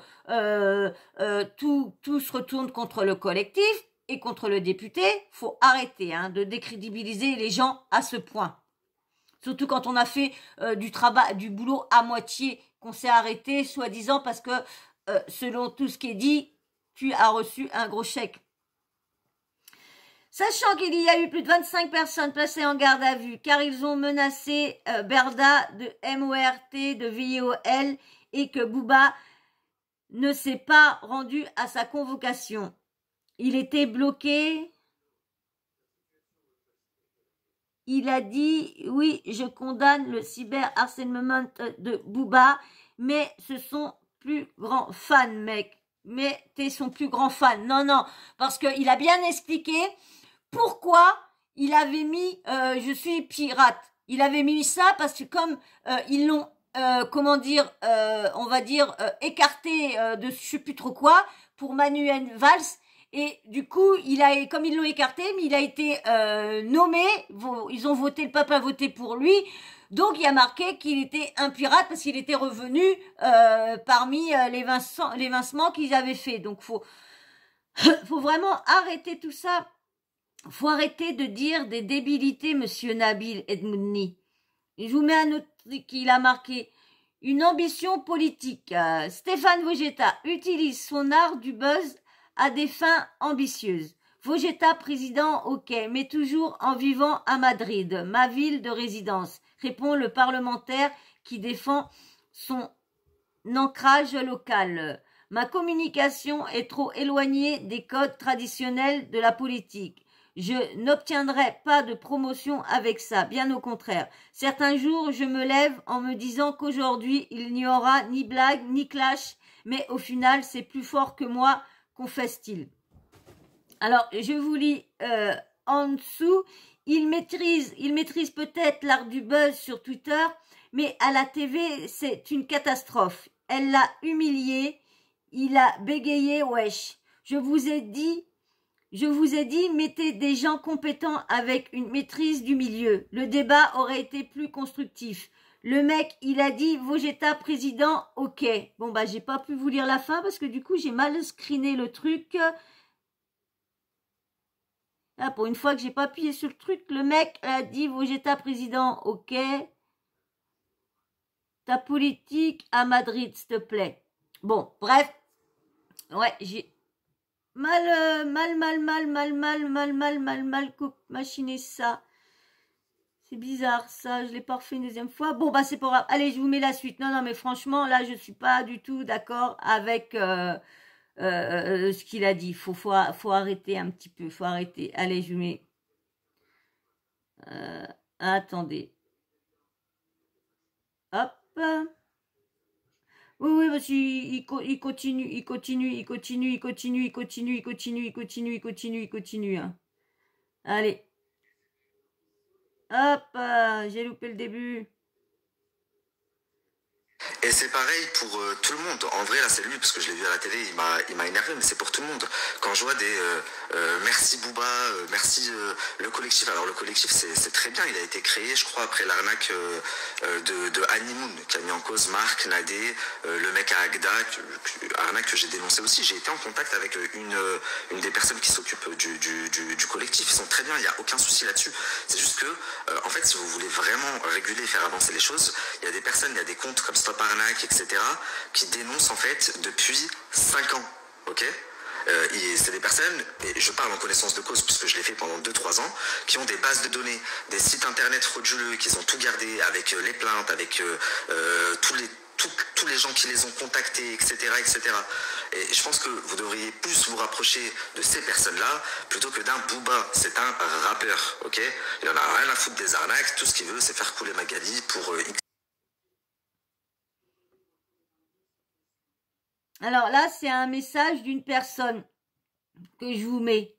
tout se retourne contre le collectif et contre le député. Faut arrêter de décrédibiliser les gens à ce point. Surtout quand on a fait du boulot à moitié, qu'on s'est arrêté, soi-disant, parce que selon tout ce qui est dit, tu as reçu un gros chèque. Sachant qu'il y a eu plus de 25 personnes placées en garde à vue, car ils ont menacé Berda de MORT, de VIOL, et que Booba ne s'est pas rendu à sa convocation. Il était bloqué. Il a dit, oui, je condamne le cyberharcèlement de Booba, mais ce sont plus grands fans, mec. Mais t'es son plus grand fan. Non, parce qu'il a bien expliqué pourquoi il avait mis je suis pirate. Il avait mis ça parce que comme ils l'ont comment dire on va dire écarté de je sais plus trop quoi pour Manuel Valls. Et du coup, comme ils l'ont écarté, mais il a été nommé. Ils ont voté, le peuple a voté pour lui. Donc, il y a marqué qu'il était un pirate parce qu'il était revenu parmi l'évincement qu'ils avaient fait. Donc, faut vraiment arrêter tout ça. Faut arrêter de dire des débilités, Monsieur Nabil Edmouni. Et je vous mets un autre truc qu'il a marqué. Une ambition politique. Stéphane Vojetta utilise son art du buzz à des fins ambitieuses. Vojetta, président, ok, mais toujours en vivant à Madrid, ma ville de résidence, répond le parlementaire qui défend son ancrage local. Ma communication est trop éloignée des codes traditionnels de la politique. Je n'obtiendrai pas de promotion avec ça, bien au contraire. Certains jours, je me lève en me disant qu'aujourd'hui, il n'y aura ni blague, ni clash, mais au final, c'est plus fort que moi, confesse-t-il. Alors, je vous lis en dessous, il maîtrise peut-être l'art du buzz sur Twitter, mais à la TV, c'est une catastrophe. Elle l'a humilié, il a bégayé, wesh. Je vous ai dit, mettez des gens compétents avec une maîtrise du milieu. Le débat aurait été plus constructif. Le mec, il a dit Vojetta président, ok. Bon, bah, j'ai pas pu vous lire la fin parce que du coup, j'ai mal screené le truc. Là, pour une fois que j'ai pas appuyé sur le truc, le mec a dit Vojetta président, ok. Ta politique à Madrid, s'il te plaît. Bon, bref. Ouais, j'ai mal machiné ça. C'est bizarre, ça, je l'ai pas refait une deuxième fois. Bon, bah, c'est pas grave. Allez, je vous mets la suite. Non, mais franchement, là, je suis pas du tout d'accord avec ce qu'il a dit. Faut arrêter un petit peu, faut arrêter. Allez, je vous mets... attendez. Hop. Oui, parce qu'il continue. Hein. Allez. Hop, j'ai loupé le début. Et c'est pareil pour tout le monde. En vrai, là, c'est lui, parce que je l'ai vu à la télé, il m'a énervé, mais c'est pour tout le monde. Quand je vois des merci Booba, merci le collectif. Alors, le collectif, c'est très bien. Il a été créé, je crois, après l'arnaque de Hanimoun, qui a mis en cause Marc, Nadé, le mec à Agda, arnaque que j'ai dénoncé aussi. J'ai été en contact avec une des personnes qui s'occupe du collectif. Ils sont très bien, il n'y a aucun souci là-dessus. C'est juste que, en fait, si vous voulez vraiment réguler et faire avancer les choses, il y a des personnes, il y a des comptes comme Stop Arnaque, etc., qui dénoncent en fait depuis 5 ans, ok. C'est des personnes, et je parle en connaissance de cause puisque je l'ai fait pendant 2-3 ans, qui ont des bases de données, des sites internet frauduleux, qui ont tout gardé avec les plaintes, avec tous les gens qui les ont contactés, etc., etc. Et je pense que vous devriez plus vous rapprocher de ces personnes-là plutôt que d'un Booba. C'est un rappeur, ok. Il en a rien à foutre des arnaques, tout ce qu'il veut c'est faire couler Magali pour X. Alors là, c'est un message d'une personne que je vous mets.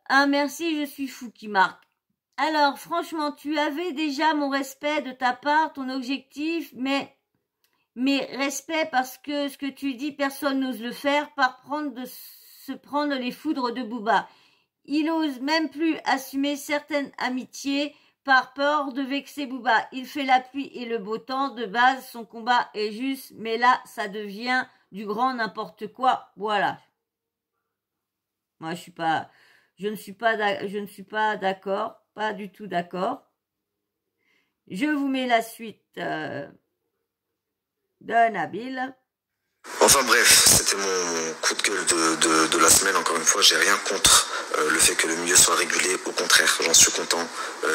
Ah merci, je suis fou qui marque. Alors franchement, tu avais déjà mon respect de ta part, ton objectif, mais respect parce que ce que tu dis, personne n'ose le faire par se prendre les foudres de Booba. Il ose même plus assumer certaines amitiés par peur de vexer Booba. Il fait la pluie et le beau temps. De base, son combat est juste, mais là, ça devient du grand n'importe quoi. Voilà. Moi, je ne suis pas d'accord. Pas du tout d'accord. Je vous mets la suite de Nabil. Enfin bref, c'était mon coup de gueule de la semaine. Encore une fois, j'ai rien contre le fait que le milieu soit régulé. Au contraire, j'en suis content.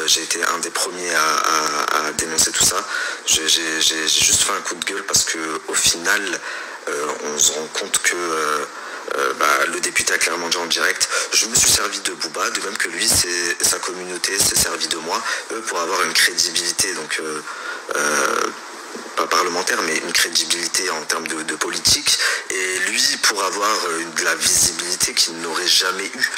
J'ai été un des premiers à dénoncer tout ça. J'ai juste fait un coup de gueule parce que au final, on se rend compte que le député a clairement dit en direct, je me suis servi de Booba, de même que lui, sa communauté s'est servi de moi, pour avoir une crédibilité. Donc pas parlementaire, mais une crédibilité en termes de politique, et lui pour avoir de la visibilité qu'il n'aurait jamais eu.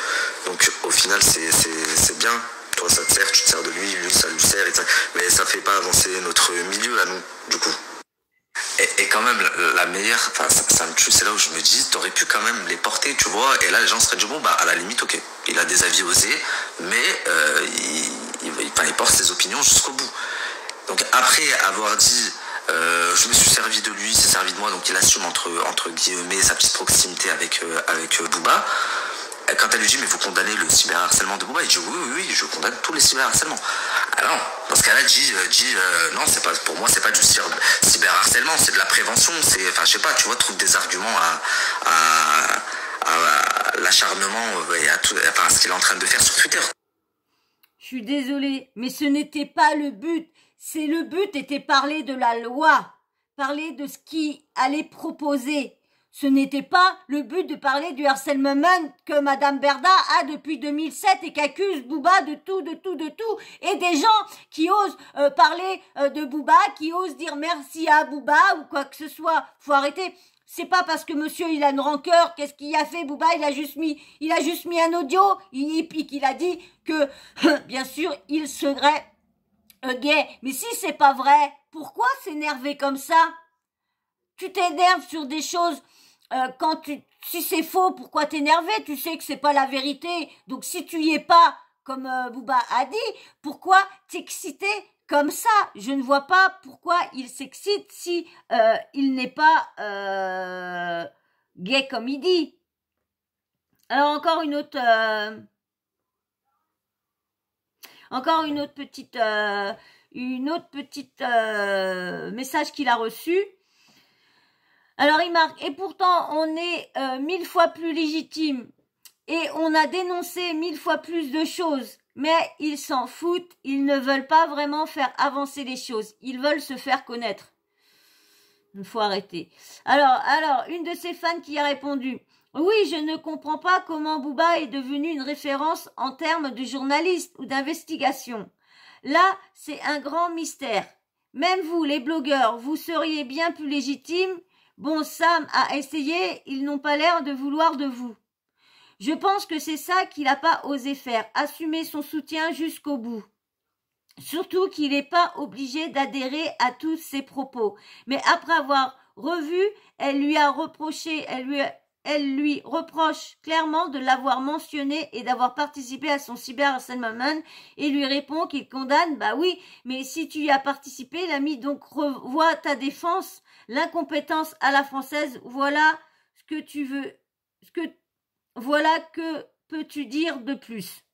Donc au final, c'est bien. Toi, ça te sert, tu te sers de lui ça lui sert, mais ça fait pas avancer notre milieu à nous, du coup. Et quand même, la meilleure, enfin, ça me tue, c'est là où je me dis, t'aurais pu quand même les porter, tu vois, et là, les gens seraient dit, bon, bah, à la limite, ok, il a des avis osés, mais il porte ses opinions jusqu'au bout. Donc, après avoir dit, je me suis servi de lui, il s'est servi de moi, donc il assume entre guillemets sa petite proximité avec Booba. Quand elle lui dit, mais vous condamnez le cyberharcèlement de Booba, il dit, oui, je condamne tous les cyberharcèlements. Alors, dans ce cas-là, dit non, c'est pas, pour moi, c'est pas du cyberharcèlement, c'est de la prévention, c'est, enfin, je sais pas, tu vois, trouve des arguments à l'acharnement et à tout, enfin, ce qu'il est en train de faire sur Twitter. Je suis désolée, mais ce n'était pas le but. Le but était parler de la loi, parler de ce qui allait proposer. Ce n'était pas le but de parler du harcèlement que Madame Berda a depuis 2007 et qu'accuse Booba de tout. Et des gens qui osent parler de Booba, qui osent dire merci à Booba ou quoi que ce soit. Faut arrêter. C'est pas parce que monsieur il a une rancœur, qu'est-ce qu'il a fait Booba, il a juste mis un audio, il a dit que, bien sûr, il serait gay. Mais si c'est pas vrai, pourquoi s'énerver comme ça? Tu t'énerves sur des choses, si c'est faux, pourquoi t'énerver? Tu sais que c'est pas la vérité. Donc si tu y es pas, comme Booba a dit, pourquoi t'exciter comme ça? Je ne vois pas pourquoi il s'excite si il n'est pas gay comme il dit. Alors encore une autre petite message qu'il a reçu. Alors il marque, et pourtant on est 1000 fois plus légitime et on a dénoncé 1000 fois plus de choses, mais ils s'en foutent, ils ne veulent pas vraiment faire avancer les choses, ils veulent se faire connaître. Il faut arrêter. Alors, une de ses fans qui a répondu, oui, je ne comprends pas comment Booba est devenu une référence en termes de journaliste ou d'investigation. Là, c'est un grand mystère. Même vous, les blogueurs, vous seriez bien plus légitimes. Bon, Sam a essayé, ils n'ont pas l'air de vouloir de vous. Je pense que c'est ça qu'il n'a pas osé faire, assumer son soutien jusqu'au bout. Surtout qu'il n'est pas obligé d'adhérer à tous ses propos. Mais après avoir revu, elle lui reproche clairement de l'avoir mentionné et d'avoir participé à son cyberharcèlement et lui répond qu'il condamne, bah oui, mais si tu y as participé, l'ami, donc revois ta défense, l'incompétence à la française, voilà ce que tu veux, voilà que peux-tu dire de plus?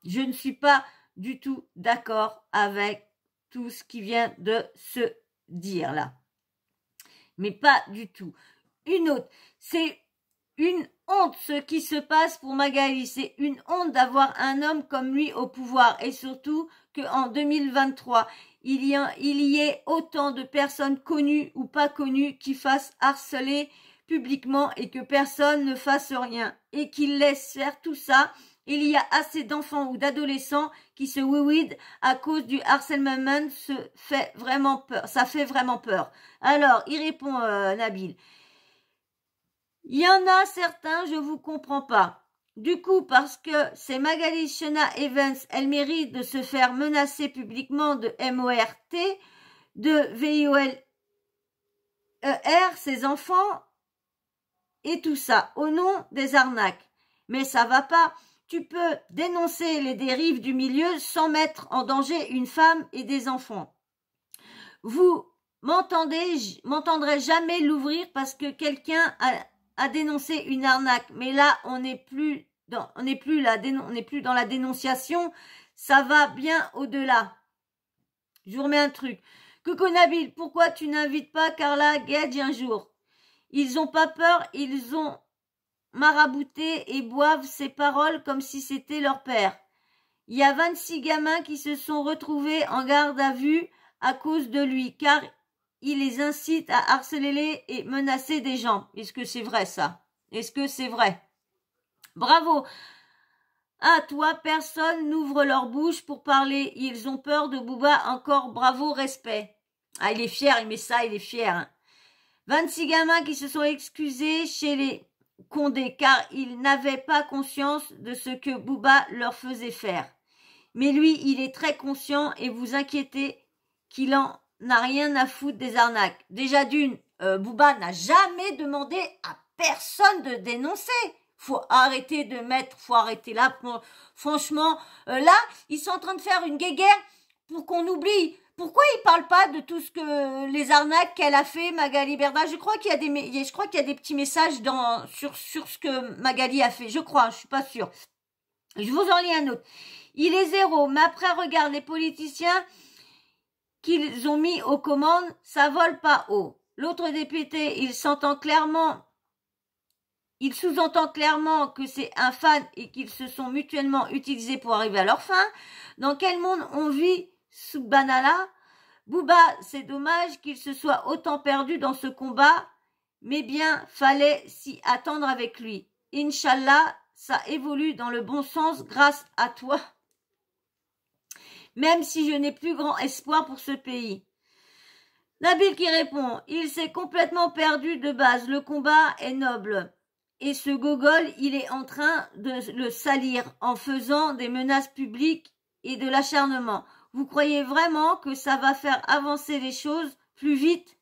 Je ne suis pas du tout d'accord avec tout ce qui vient de se dire là. Mais pas du tout. Une autre, c'est une honte ce qui se passe pour Magali. C'est une honte d'avoir un homme comme lui au pouvoir. Et surtout qu'en 2023, il y ait autant de personnes connues ou pas connues qui fassent harceler publiquement et que personne ne fasse rien. Et qu'il laisse faire tout ça. Il y a assez d'enfants ou d'adolescents qui se ouïdent à cause du harcèlement, ça fait vraiment peur. Alors, il répond Nabil. Il y en a certains, je vous comprends pas. Du coup, parce que c'est Magali Shana Evans, elle mérite de se faire menacer publiquement de MORT, de VIOLER, ses enfants, et tout ça, au nom des arnaques. Mais ça va pas. Tu peux dénoncer les dérives du milieu sans mettre en danger une femme et des enfants. Vous m'entendrez jamais l'ouvrir parce que quelqu'un a dénoncé une arnaque. Mais là, on n'est plus dans la dénonciation. Ça va bien au-delà. Je vous remets un truc. Coucou Nabil, pourquoi tu n'invites pas Carla Gage un jour? Ils ont pas peur, ils ont marabouté et boivent ses paroles comme si c'était leur père. Il y a 26 gamins qui se sont retrouvés en garde à vue à cause de lui, car il les incite à harceler et menacer des gens. Est-ce que c'est vrai ça? Est-ce que c'est vrai? Bravo. Ah, toi, personne n'ouvre leur bouche pour parler. Ils ont peur de Booba. Encore bravo, respect. Ah, il est fier, il met ça, il est fier. Hein. 26 gamins qui se sont excusés chez les Condé, car ils n'avaient pas conscience de ce que Booba leur faisait faire. Mais lui, il est très conscient et vous inquiétez qu'il en a rien à foutre des arnaques. Déjà d'une, Booba n'a jamais demandé à personne de dénoncer. Faut arrêter là. Franchement, là, ils sont en train de faire une guéguerre pour qu'on oublie. Pourquoi ils parlent pas de tout ce que les arnaques qu'elle a fait, Magali Berda? Je crois qu'il y a des petits messages sur ce que Magali a fait. Je crois, je suis pas sûre. Je vous en lis un autre. Il est 0, mais après regarde les politiciens qu'ils ont mis aux commandes, ça vole pas haut. L'autre député, il sous-entend clairement que c'est un fan et qu'ils se sont mutuellement utilisés pour arriver à leur fin. Dans quel monde on vit sous Banala? Booba, c'est dommage qu'il se soit autant perdu dans ce combat, mais bien, fallait s'y attendre avec lui. Inch'Allah, ça évolue dans le bon sens grâce à toi. Même si je n'ai plus grand espoir pour ce pays. Nabil qui répond, il s'est complètement perdu de base, le combat est noble. Et ce gogol, il est en train de le salir en faisant des menaces publiques et de l'acharnement. Vous croyez vraiment que ça va faire avancer les choses plus vite?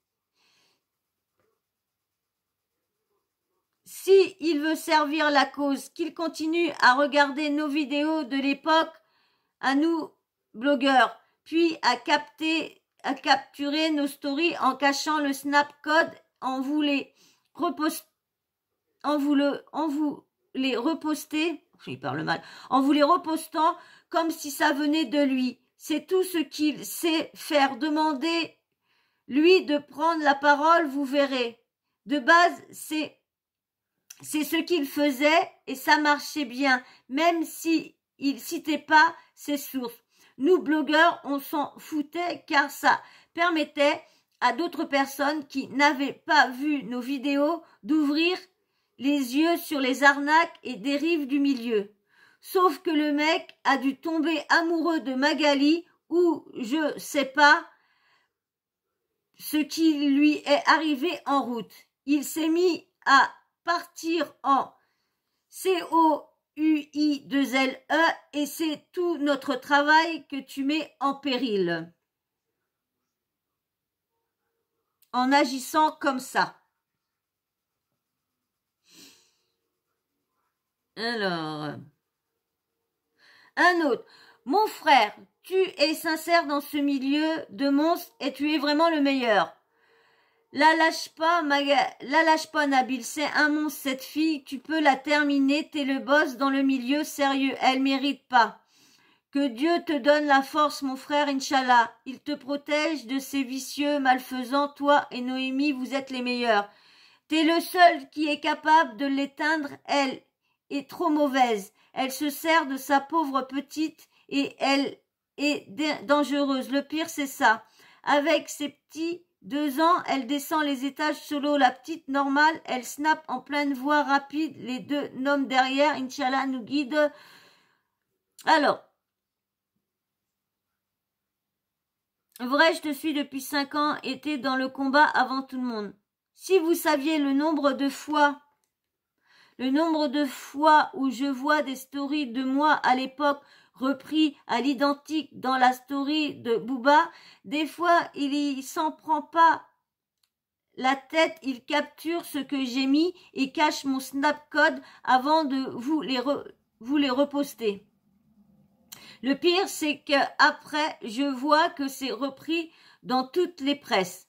Si il veut servir la cause, qu'il continue à regarder nos vidéos de l'époque, à nous, blogueurs, puis à capturer nos stories en cachant le snap code, en vous les reposter, en vous les repostant comme si ça venait de lui. C'est tout ce qu'il sait faire. Demandez-lui de prendre la parole, vous verrez. De base, c'est ce qu'il faisait et ça marchait bien, même si il citait pas ses sources. Nous, blogueurs, on s'en foutait car ça permettait à d'autres personnes qui n'avaient pas vu nos vidéos d'ouvrir les yeux sur les arnaques et dérives du milieu. Sauf que le mec a dû tomber amoureux de Magali ou je sais pas ce qui lui est arrivé en route. Il s'est mis à partir en COUI2LE et c'est tout notre travail que tu mets en péril en agissant comme ça. Alors, un autre. Mon frère, tu es sincère dans ce milieu de monstres et tu es vraiment le meilleur. La lâche pas, Nabil, c'est un monstre cette fille, tu peux la terminer, t'es le boss dans le milieu, sérieux, elle mérite pas. Que Dieu te donne la force, mon frère, Inch'Allah. Il te protège de ces vicieux malfaisants, toi et Noémie, vous êtes les meilleurs. T'es le seul qui est capable de l'éteindre, elle est trop mauvaise. Elle se sert de sa pauvre petite et elle est dangereuse. Le pire, c'est ça. Avec ses petits 2 ans, elle descend les étages solo. La petite normale, elle snap en pleine voie rapide. Les 2 noms derrière, Inch'Allah nous guide. Alors, vrai, je te suis depuis 5 ans et t'es dans le combat avant tout le monde. Si vous saviez le nombre de fois où je vois des stories de moi à l'époque repris à l'identique dans la story de Booba, des fois il s'en prend pas la tête, il capture ce que j'ai mis et cache mon snapcode avant de vous les reposter. Le pire, c'est que après, je vois que c'est repris dans toutes les presses.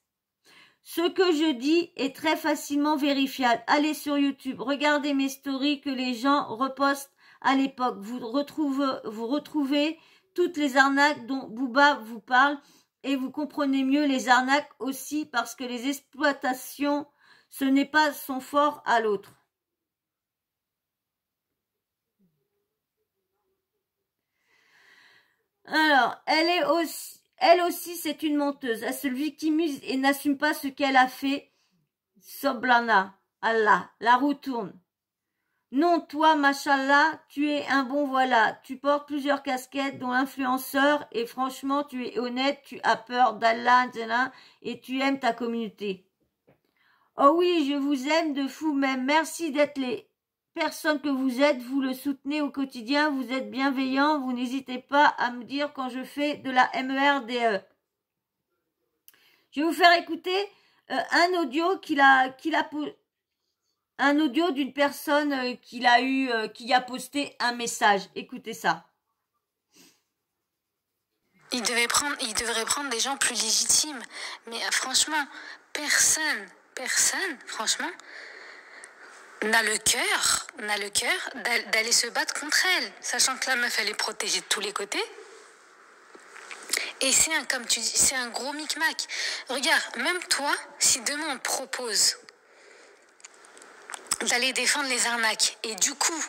Ce que je dis est très facilement vérifiable. Allez sur YouTube, regardez mes stories que les gens repostent à l'époque. Vous retrouvez toutes les arnaques dont Booba vous parle et vous comprenez mieux les arnaques aussi parce que les exploitations, ce n'est pas son fort à l'autre. Alors, elle aussi, c'est une menteuse. Elle se victimise et n'assume pas ce qu'elle a fait. Soblana, Allah, la roue tourne. Non, toi, machallah, tu es un bon voilà. Tu portes plusieurs casquettes, dont influenceur, et franchement, tu es honnête, tu as peur d'Allah, et tu aimes ta communauté. Oh oui, je vous aime de fou même. Merci d'être les personnes que vous êtes. Vous le soutenez au quotidien. Vous êtes bienveillants. Vous n'hésitez pas à me dire quand je fais de la MERDE. Je vais vous faire écouter un audio un audio d'une personne qui a posté un message. Écoutez ça. Il devrait prendre des gens plus légitimes. Mais franchement, personne, franchement, n'a le cœur d'aller se battre contre elle. Sachant que la meuf, elle est protégée de tous les côtés. Et comme tu dis, c'est un gros micmac. Regarde, même toi, si demain on te propose d'aller défendre les arnaques et du coup,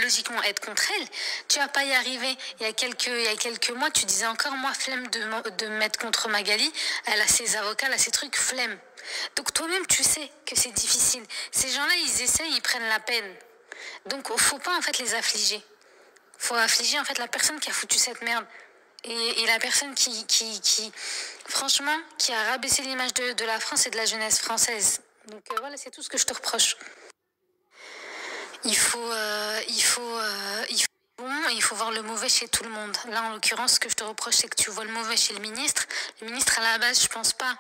logiquement être contre elle, tu vas pas y arriver. Il y a quelques mois, tu disais encore, moi, flemme de me mettre contre Magali. Elle a ses avocats, elle a ses trucs, flemme. Donc toi-même, tu sais que c'est difficile. Ces gens-là, ils essayent, ils prennent la peine. Donc, faut pas en fait les affliger. Faut affliger en fait la personne qui a foutu cette merde. Et la personne qui franchement, qui a rabaissé l'image de la France et de la jeunesse française. Donc voilà, c'est tout ce que je te reproche. Il faut voir le mauvais chez tout le monde. Là, en l'occurrence, ce que je te reproche, c'est que tu vois le mauvais chez le ministre. Le ministre, à la base, je pense pas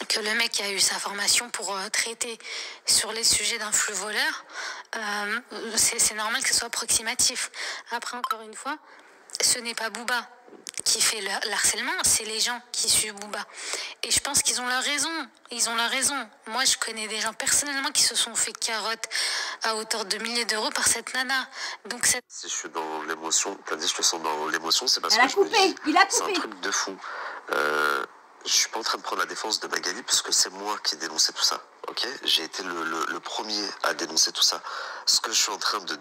que le mec a eu sa formation pour traiter sur les sujets d'un flux voleur. C'est normal que ce soit approximatif. Après, encore une fois, ce n'est pas Booba qui fait l'harcèlement, c'est les gens qui suivent Booba. Et je pense qu'ils ont leur raison. Moi, je connais des gens personnellement qui se sont fait carotte à hauteur de milliers d'euros par cette nana. Donc Si je suis dans l'émotion, t'as dit je te sens dans l'émotion, c'est parce Il a que je me dis, coupé. c'est un truc de fou. Je suis pas en train de prendre la défense de Magali puisque c'est moi qui ai dénoncé tout ça. Ok, j'ai été le premier à dénoncer tout ça. Ce que je suis en train de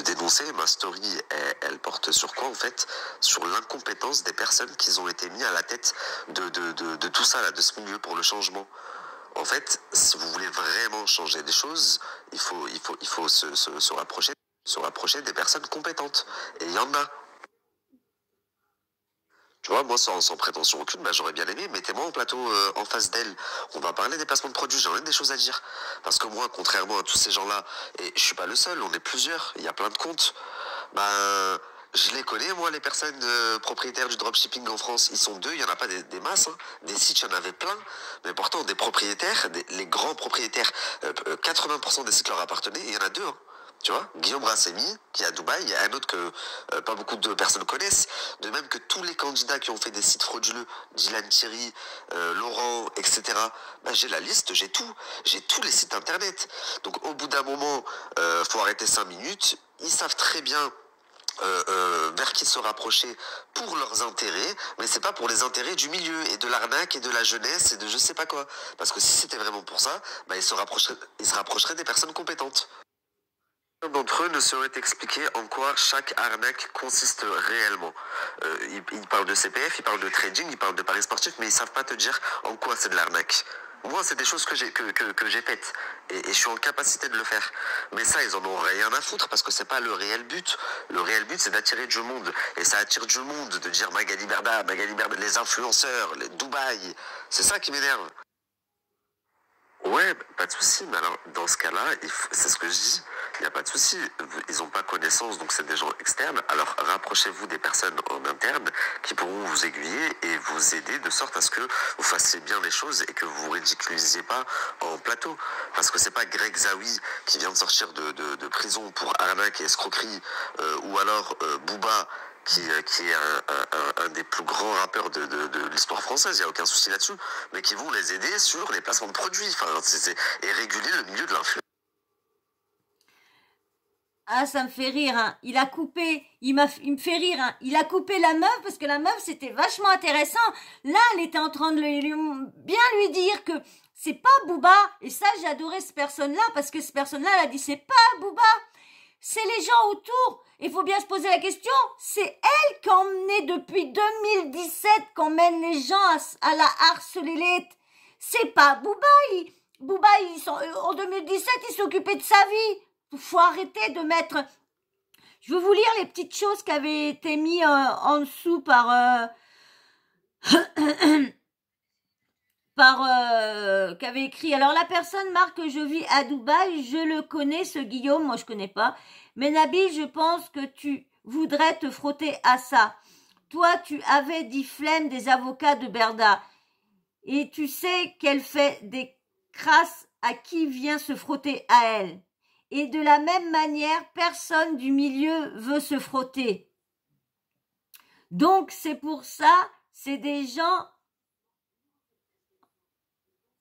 dénoncer, ma story, elle porte sur quoi en fait? Sur l'incompétence des personnes qui ont été mis à la tête de tout ça là, de ce milieu pour le changement. En fait, si vous voulez vraiment changer des choses, il faut se rapprocher des personnes compétentes. Et il y en a. Tu vois, moi, sans prétention aucune, j'aurais bien aimé, mettez-moi en plateau en face d'elle. On va parler des placements de produits, j'en ai des choses à dire. Parce que moi, contrairement à tous ces gens-là, et je suis pas le seul, on est plusieurs, il y a plein de comptes, je les connais, moi, les personnes propriétaires du dropshipping en France. Ils sont deux, il n'y en a pas des masses. Hein. Des sites, il y en avait plein. Mais pourtant, des propriétaires, les grands propriétaires, 80% des sites leur appartenaient, il y en a deux. Hein. Tu vois, Guillaume Rassemi, qui est à Dubaï, il y a un autre que pas beaucoup de personnes connaissent. De même que tous les candidats qui ont fait des sites frauduleux, Dylan Thierry, Laurent, etc. J'ai la liste, j'ai tout. J'ai tous les sites internet. Donc au bout d'un moment, faut arrêter 5 minutes. Ils savent très bien vers qui se rapprocher pour leurs intérêts, mais c'est pas pour les intérêts du milieu et de l'arnaque et de la jeunesse et de je sais pas quoi. Parce que si c'était vraiment pour ça, ils se rapprocheraient des personnes compétentes. D'entre eux ne saurait expliquer en quoi chaque arnaque consiste réellement. Ils parlent de CPF, ils parlent de trading, ils parlent de paris sportifs, mais ils savent pas te dire en quoi c'est de l'arnaque. Moi, c'est des choses que j'ai faites et je suis en capacité de le faire. Mais ça, ils en ont rien à foutre parce que c'est pas le réel but. Le réel but, c'est d'attirer du monde. Et ça attire du monde de dire Magali Berda, les influenceurs, les Dubaï. C'est ça qui m'énerve. Ouais, pas de souci. Mais alors, dans ce cas-là, c'est ce que je dis. Il n'y a pas de souci. Ils n'ont pas connaissance, donc c'est des gens externes. Alors, rapprochez-vous des personnes en interne qui pourront vous aiguiller et vous aider de sorte à ce que vous fassiez bien les choses et que vous vous ridiculisiez pas en plateau. Parce que c'est pas Greg Zawi qui vient de sortir de prison pour arnaque et escroquerie, ou alors Booba qui est un des plus grands rappeurs de l'histoire française, il n'y a aucun souci là-dessus, mais qui vont les aider sur les placements de produits, et réguler le milieu de l'influence. Ah, ça me fait rire, hein. Il me fait rire, hein. Il a coupé la meuf parce que la meuf, c'était vachement intéressant. Là, elle était en train de bien lui dire que c'est pas Booba. Et ça, j'ai adoré cette personne-là parce que cette personne-là, elle a dit c'est pas Booba. C'est les gens autour. Il faut bien se poser la question. C'est elle qui a emmené depuis 2017 qu'on mène les gens à la harcelélite. C'est pas Booba. Booba, en 2017, il s'occupait de sa vie. Faut arrêter de mettre... Je veux vous lire les petites choses qui avaient été mises en dessous par qu'avait écrit. Alors la personne marque que je vis à Dubaï, je le connais, ce Guillaume, moi je connais pas. Mais Nabil, je pense que tu voudrais te frotter à ça. Toi, tu avais dit flemme des avocats de Berda. Et tu sais qu'elle fait des crasses à qui vient se frotter à elle. Et de la même manière, personne du milieu veut se frotter. Donc, c'est pour ça, c'est des gens...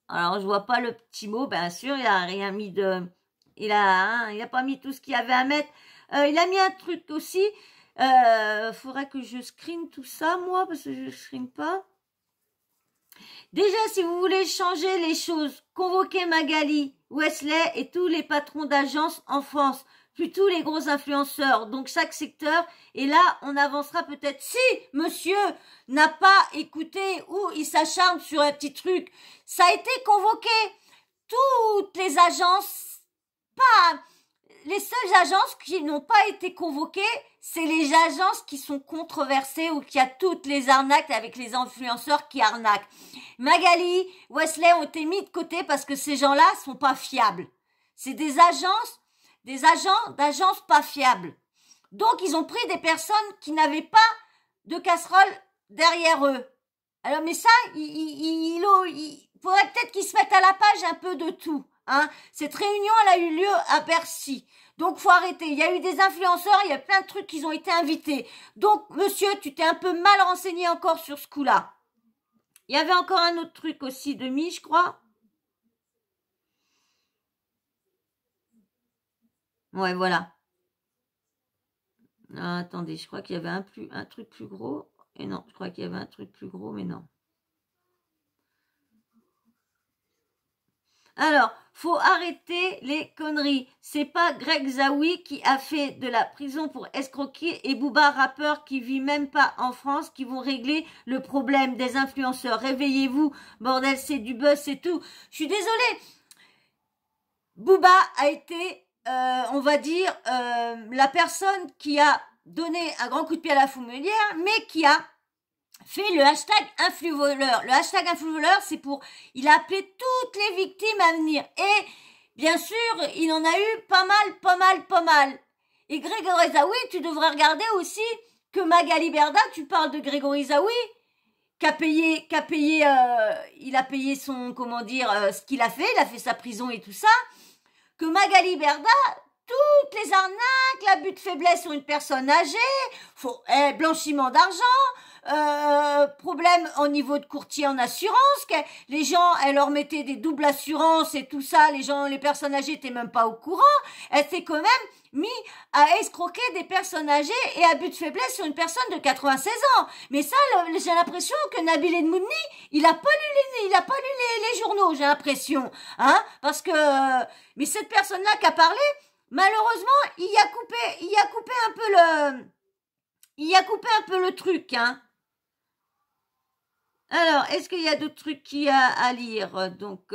Alors, je vois pas le petit mot, bien sûr, il a rien mis de... Il a pas mis tout ce qu'il y avait à mettre. Il a mis un truc aussi. Faudrait que je screen tout ça, moi, parce que je screen pas. Déjà, si vous voulez changer les choses, convoquez Magali, Wesley et tous les patrons d'agences en France, puis tous les gros influenceurs, donc chaque secteur. Et là, on avancera peut-être. Si monsieur n'a pas écouté ou il s'acharne sur un petit truc, ça a été convoqué. Toutes les agences, pas... Les seules agences qui n'ont pas été convoquées, c'est les agences qui sont controversées ou qui a toutes les arnaques avec les influenceurs qui arnaquent. Magali, Wesley ont été mis de côté parce que ces gens-là sont pas fiables. C'est des agents d'agences pas fiables. Donc, ils ont pris des personnes qui n'avaient pas de casserole derrière eux. Alors, mais ça, il faudrait peut-être qu'ils se mettent à la page un peu de tout. Hein, cette réunion, elle a eu lieu à Bercy. Donc, faut arrêter. Il y a eu des influenceurs, il y a plein de trucs qui ont été invités. Donc, monsieur, tu t'es un peu mal renseigné encore sur ce coup-là. Il y avait encore un autre truc aussi de mi, je crois. Ouais, voilà. Ah, attendez, je crois qu'il y avait un truc plus gros. Et non, je crois qu'il y avait un truc plus gros, mais non. Alors, faut arrêter les conneries. C'est pas Greg Zawi qui a fait de la prison pour escroquer et Booba rappeur qui vit même pas en France qui vont régler le problème des influenceurs. Réveillez-vous, bordel, c'est du buzz, c'est tout. Je suis désolée. Booba a été, on va dire, la personne qui a donné un grand coup de pied à la fourmilière, mais qui a fait le hashtag influvoleur. Le hashtag influvoleur, c'est pour... Il a appelé toutes les victimes à venir. Et, bien sûr, il en a eu pas mal. Et Grégory Zawi, tu devrais regarder aussi que Magali Berda, tu parles de Grégory Zawi, il a payé son, ce qu'il a fait sa prison et tout ça, que Magali Berda, toutes les arnaques, l'abus de faiblesse sur une personne âgée, blanchiment d'argent, problème au niveau de courtier en assurance, que les gens, elle leur mettait des doubles assurances et tout ça, les personnes âgées étaient même pas au courant, elle s'est quand même mis à escroquer des personnes âgées et abus de faiblesse sur une personne de 96 ans. Mais ça, j'ai l'impression que Nabil Edmouni, il a pas lu les journaux, j'ai l'impression, hein, parce que, mais cette personne-là qui a parlé, malheureusement, il a coupé un peu le truc, hein. Alors, est-ce qu'il y a d'autres trucs qu'il y a à lire? Donc,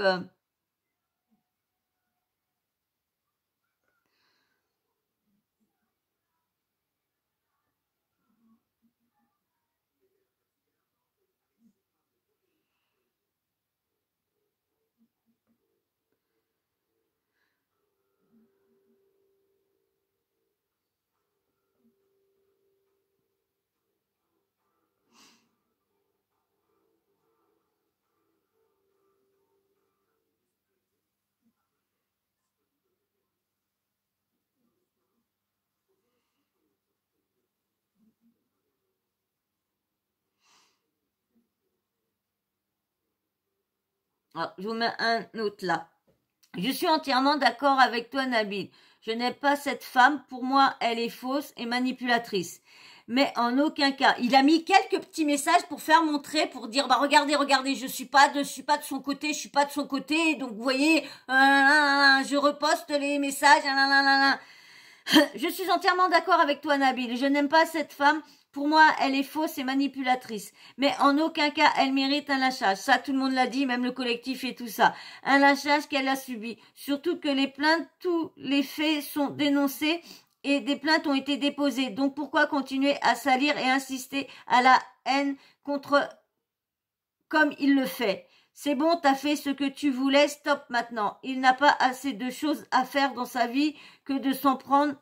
je vous mets un autre là. Je suis entièrement d'accord avec toi, Nabil. Je n'aime pas cette femme. Pour moi, elle est fausse et manipulatrice. Mais en aucun cas. Il a mis quelques petits messages pour faire montrer, pour dire, bah, regardez, je suis pas de son côté, donc vous voyez, je reposte les messages, Je suis entièrement d'accord avec toi, Nabil. Je n'aime pas cette femme. Pour moi, elle est fausse et manipulatrice. Mais en aucun cas, elle mérite un lynchage. Ça, tout le monde l'a dit, même le collectif et tout ça. Un lynchage qu'elle a subi. Surtout que les plaintes, tous les faits sont dénoncés et des plaintes ont été déposées. Donc, pourquoi continuer à salir et insister à la haine contre, comme il le fait? C'est bon, t'as fait ce que tu voulais, stop maintenant. Il n'a pas assez de choses à faire dans sa vie que de s'en prendre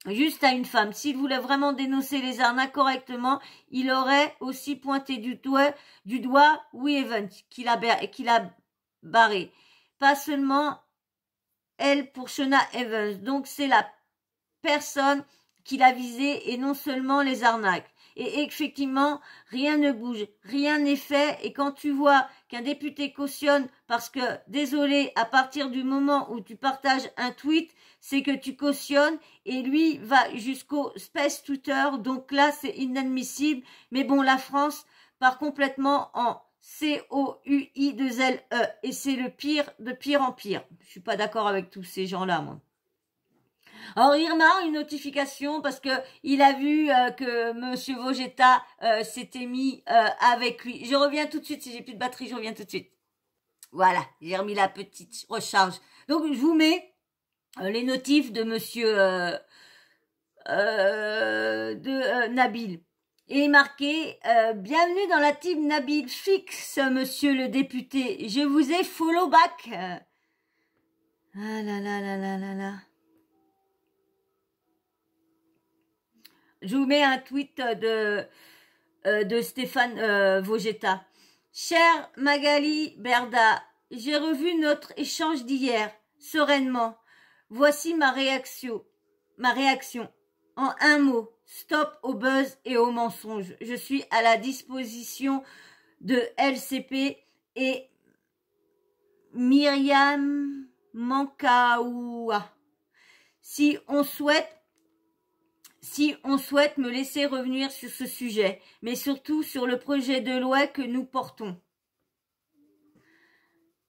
juste à une femme. S'il voulait vraiment dénoncer les arnaques correctement, il aurait aussi pointé du doigt Evans, qu'il a barré. Pas seulement elle pour Shona Evans. Donc c'est la personne qu'il a visée et non seulement les arnaques. Et effectivement, rien ne bouge, rien n'est fait. Et quand tu vois qu'un député cautionne, parce que, désolé, à partir du moment où tu partages un tweet, c'est que tu cautionnes, et lui va jusqu'au space Twitter. Donc là, c'est inadmissible. Mais bon, la France part complètement en COUI2LE. Et c'est le pire de pire en pire. Je suis pas d'accord avec tous ces gens-là, moi. Alors Irma, une notification parce que il a vu que Monsieur Vogetta s'était mis avec lui. Je reviens tout de suite, si j'ai plus de batterie, je reviens tout de suite. Voilà, j'ai remis la petite recharge. Donc je vous mets les notifs de Monsieur Nabil. Et marqué bienvenue dans la team Nabil fixe, Monsieur le député. Je vous ai follow back. Ah là là là là là là. Je vous mets un tweet de Stéphane Vogetta. Cher Magali Berda, j'ai revu notre échange d'hier, sereinement. Voici ma réaction. En un mot, stop au buzz et au mensonge. Je suis à la disposition de LCP et Myriam Mankaoua. Si on souhaite me laisser revenir sur ce sujet, mais surtout sur le projet de loi que nous portons.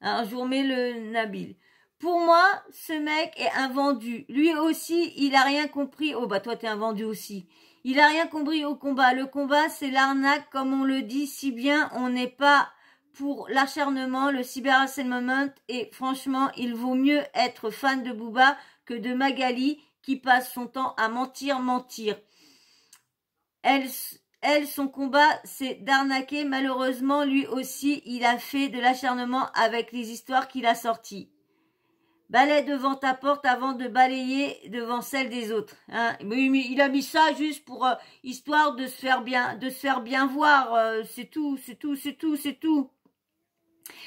Alors, je vous remets le Nabil. Pour moi, ce mec est un vendu. Lui aussi, il a rien compris. Oh, bah, toi, t'es un vendu aussi. Il a rien compris au combat. Le combat, c'est l'arnaque, comme on le dit si bien. On n'est pas pour l'acharnement, le cyberharcèlement. Et franchement, il vaut mieux être fan de Booba que de Magali, qui passe son temps à mentir. Elle, son combat, c'est d'arnaquer. Malheureusement, lui aussi, il a fait de l'acharnement avec les histoires qu'il a sorties. Balaie devant ta porte avant de balayer devant celle des autres. Hein. Mais il a mis ça juste pour histoire de se faire bien voir. C'est tout.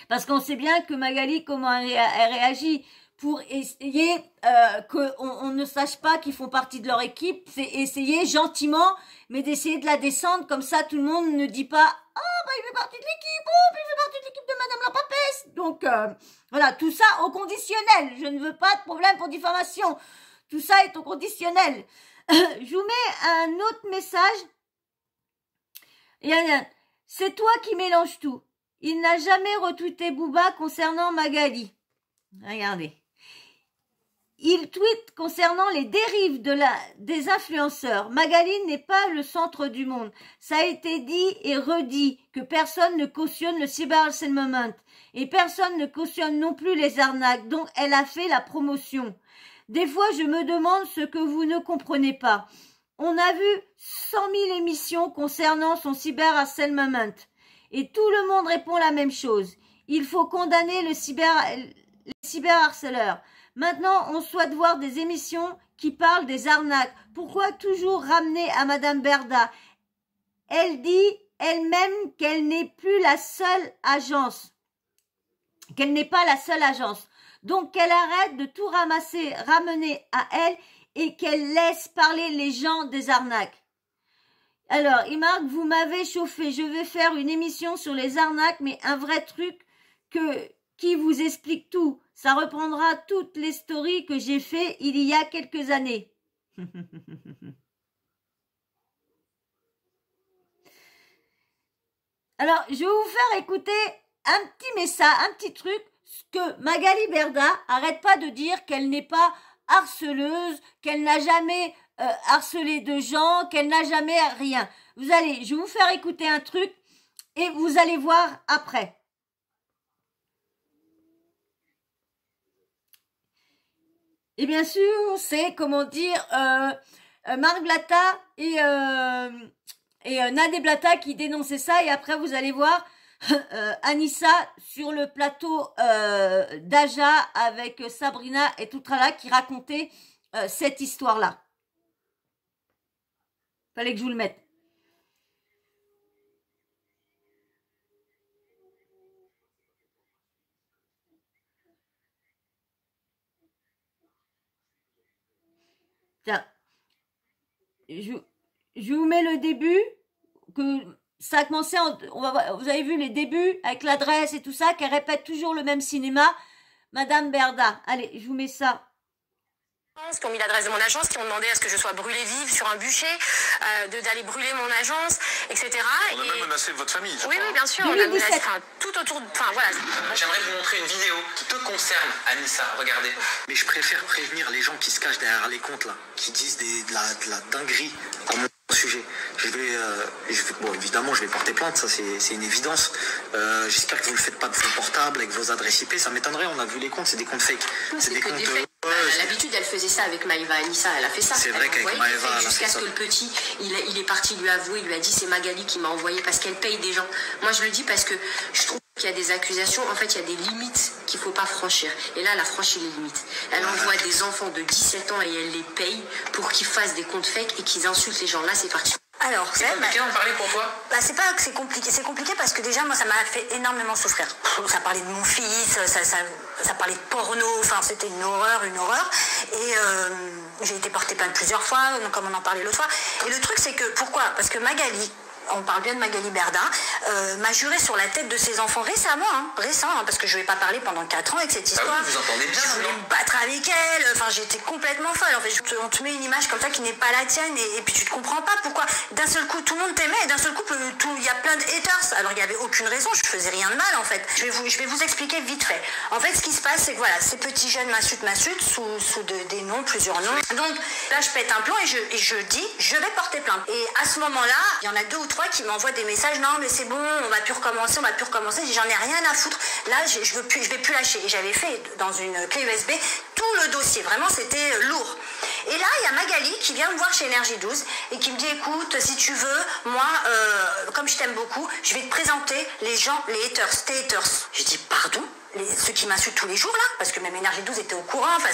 Parce qu'on sait bien que Magali, comment elle réagit. Pour essayer qu'on ne sache pas qu'ils font partie de leur équipe, c'est essayer gentiment, mais d'essayer de la descendre, comme ça tout le monde ne dit pas « Ah, bah il fait partie de l'équipe, oh, puis il fait partie de l'équipe de Madame la Papesse !» Donc, voilà, tout ça au conditionnel. Je ne veux pas de problème pour diffamation. Tout ça est au conditionnel. Je vous mets un autre message. C'est toi qui mélanges tout. Il n'a jamais retweeté Booba concernant Magali. Regardez. Il tweet concernant les dérives des influenceurs. Magali n'est pas le centre du monde. Ça a été dit et redit que personne ne cautionne le cyberharcèlement et personne ne cautionne non plus les arnaques. Donc elle a fait la promotion. Des fois, je me demande ce que vous ne comprenez pas. On a vu 100 000 émissions concernant son cyberharcèlement et tout le monde répond la même chose. Il faut condamner les cyberharceleurs. Maintenant, on souhaite voir des émissions qui parlent des arnaques. Pourquoi toujours ramener à Madame Berda? Elle dit elle-même qu'elle n'est plus la seule agence. Qu'elle n'est pas la seule agence. Donc, qu'elle arrête de tout ramener à elle et qu'elle laisse parler les gens des arnaques. Alors, il marque, vous m'avez chauffé. Je vais faire une émission sur les arnaques, mais un vrai truc qui vous explique tout. Ça reprendra toutes les stories que j'ai fait il y a quelques années. Alors, je vais vous faire écouter un petit message, un petit truc, que Magali Berda arrête pas de dire qu'elle n'est pas harceleuse, qu'elle n'a jamais harcelé de gens, qu'elle n'a jamais rien. Je vais vous faire écouter un truc et vous allez voir après. Et bien sûr, c'est, comment dire, Marc Blatta et Nadé Blatta qui dénonçaient ça. Et après, vous allez voir Anissa sur le plateau d'Aja avec Sabrina et Toutrala qui racontait cette histoire-là. Fallait que je vous le mette. Tiens, je vous mets le début, que ça a commencé, vous avez vu les débuts avec l'adresse et tout ça, qu'elle répète toujours le même cinéma, Madame Berda. Allez, je vous mets ça. Qui ont mis l'adresse de mon agence, qui ont demandé à ce que je sois brûlée vive sur un bûcher, d'aller brûler mon agence, etc. On a même menacé votre famille. Oui, oui, bien sûr. On a menacé, tout autour de... Enfin, voilà. J'aimerais vous montrer une vidéo qui te concerne, Anissa. Regardez. Mais je préfère prévenir les gens qui se cachent derrière les comptes là, qui disent de la dinguerie à mon sujet. Bon, évidemment, je vais porter plainte, ça c'est une évidence. J'espère que vous ne le faites pas de vos portables avec vos adresses IP, ça m'étonnerait. On a vu les comptes, c'est des comptes fake. C'est des comptes. L'habitude, elle faisait ça avec Maëva Anissa, elle a fait ça. C'est vrai qu'avec Maëva, jusqu'à ce que le petit, il est parti lui avouer, il lui a dit c'est Magali qui m'a envoyé parce qu'elle paye des gens. Moi, je le dis parce que je trouve qu'il y a des accusations, en fait, il y a des limites qu'il ne faut pas franchir. Et là, elle a franchi les limites. Elle envoie des enfants de 17 ans et elle les paye pour qu'ils fassent des comptes fakes et qu'ils insultent les gens. Là, c'est parti. Alors, c'est compliqué d'en parler pour toi? C'est pas que c'est compliqué parce que déjà moi ça m'a fait énormément souffrir. Ça parlait de mon fils, ça parlait de porno, enfin c'était une horreur. Et j'ai été portée plainte plusieurs fois, comme on en parlait l'autre fois. Et le truc c'est que, pourquoi? Parce que Magali, on parle bien de Magali Berda, m'a juré sur la tête de ses enfants récemment, parce que je ne vais pas parler pendant 4 ans avec cette histoire. Ah oui, vous entendez bien. Je voulais me battre avec elle, enfin j'étais complètement folle. En fait, on te met une image comme ça qui n'est pas la tienne et puis tu ne comprends pas pourquoi d'un seul coup tout le monde t'aimait et d'un seul coup il y a plein de haters. Alors il n'y avait aucune raison, je faisais rien de mal en fait. Je vais vous expliquer vite fait. En fait, ce qui se passe, c'est que voilà, ces petits jeunes m'insultent sous des noms, plusieurs noms. Donc là, je pète un plomb et je dis, je vais porter plainte. Et à ce moment-là, il y en a 2 ou 3 qui m'envoient des messages, non mais c'est bon, on va plus recommencer, j'en ai rien à foutre, là je vais plus lâcher. Et j'avais fait dans une clé USB tout le dossier, vraiment c'était lourd. Et là il y a Magali qui vient me voir chez Énergie 12 et qui me dit, écoute, si tu veux, moi comme je t'aime beaucoup, je vais te présenter les gens, les haters, tes haters. Je dis pardon, ceux qui m'insultent tous les jours là, parce que même Énergie 12 était au courant, enfin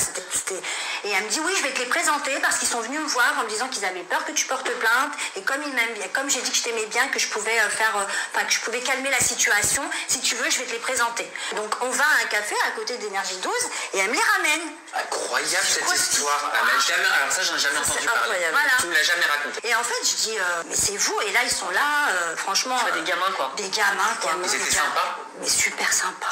et elle me dit oui, je vais te les présenter parce qu'ils sont venus me voir en me disant qu'ils avaient peur que tu portes plainte et comme ils m'aiment bien, comme j'ai dit que je t'aimais bien, que je pouvais que je pouvais calmer la situation, si tu veux je vais te les présenter. Donc on va à un café à côté d'Énergie 12 et elle me les ramène. Incroyable cette histoire. Alors ça j'en ai jamais entendu parler. Voilà. Tu me l'as jamais raconté. Et en fait je dis mais c'est vous, et là ils sont là, franchement. Des gamins quoi. Des gamins. Ils étaient sympas. Mais super sympa.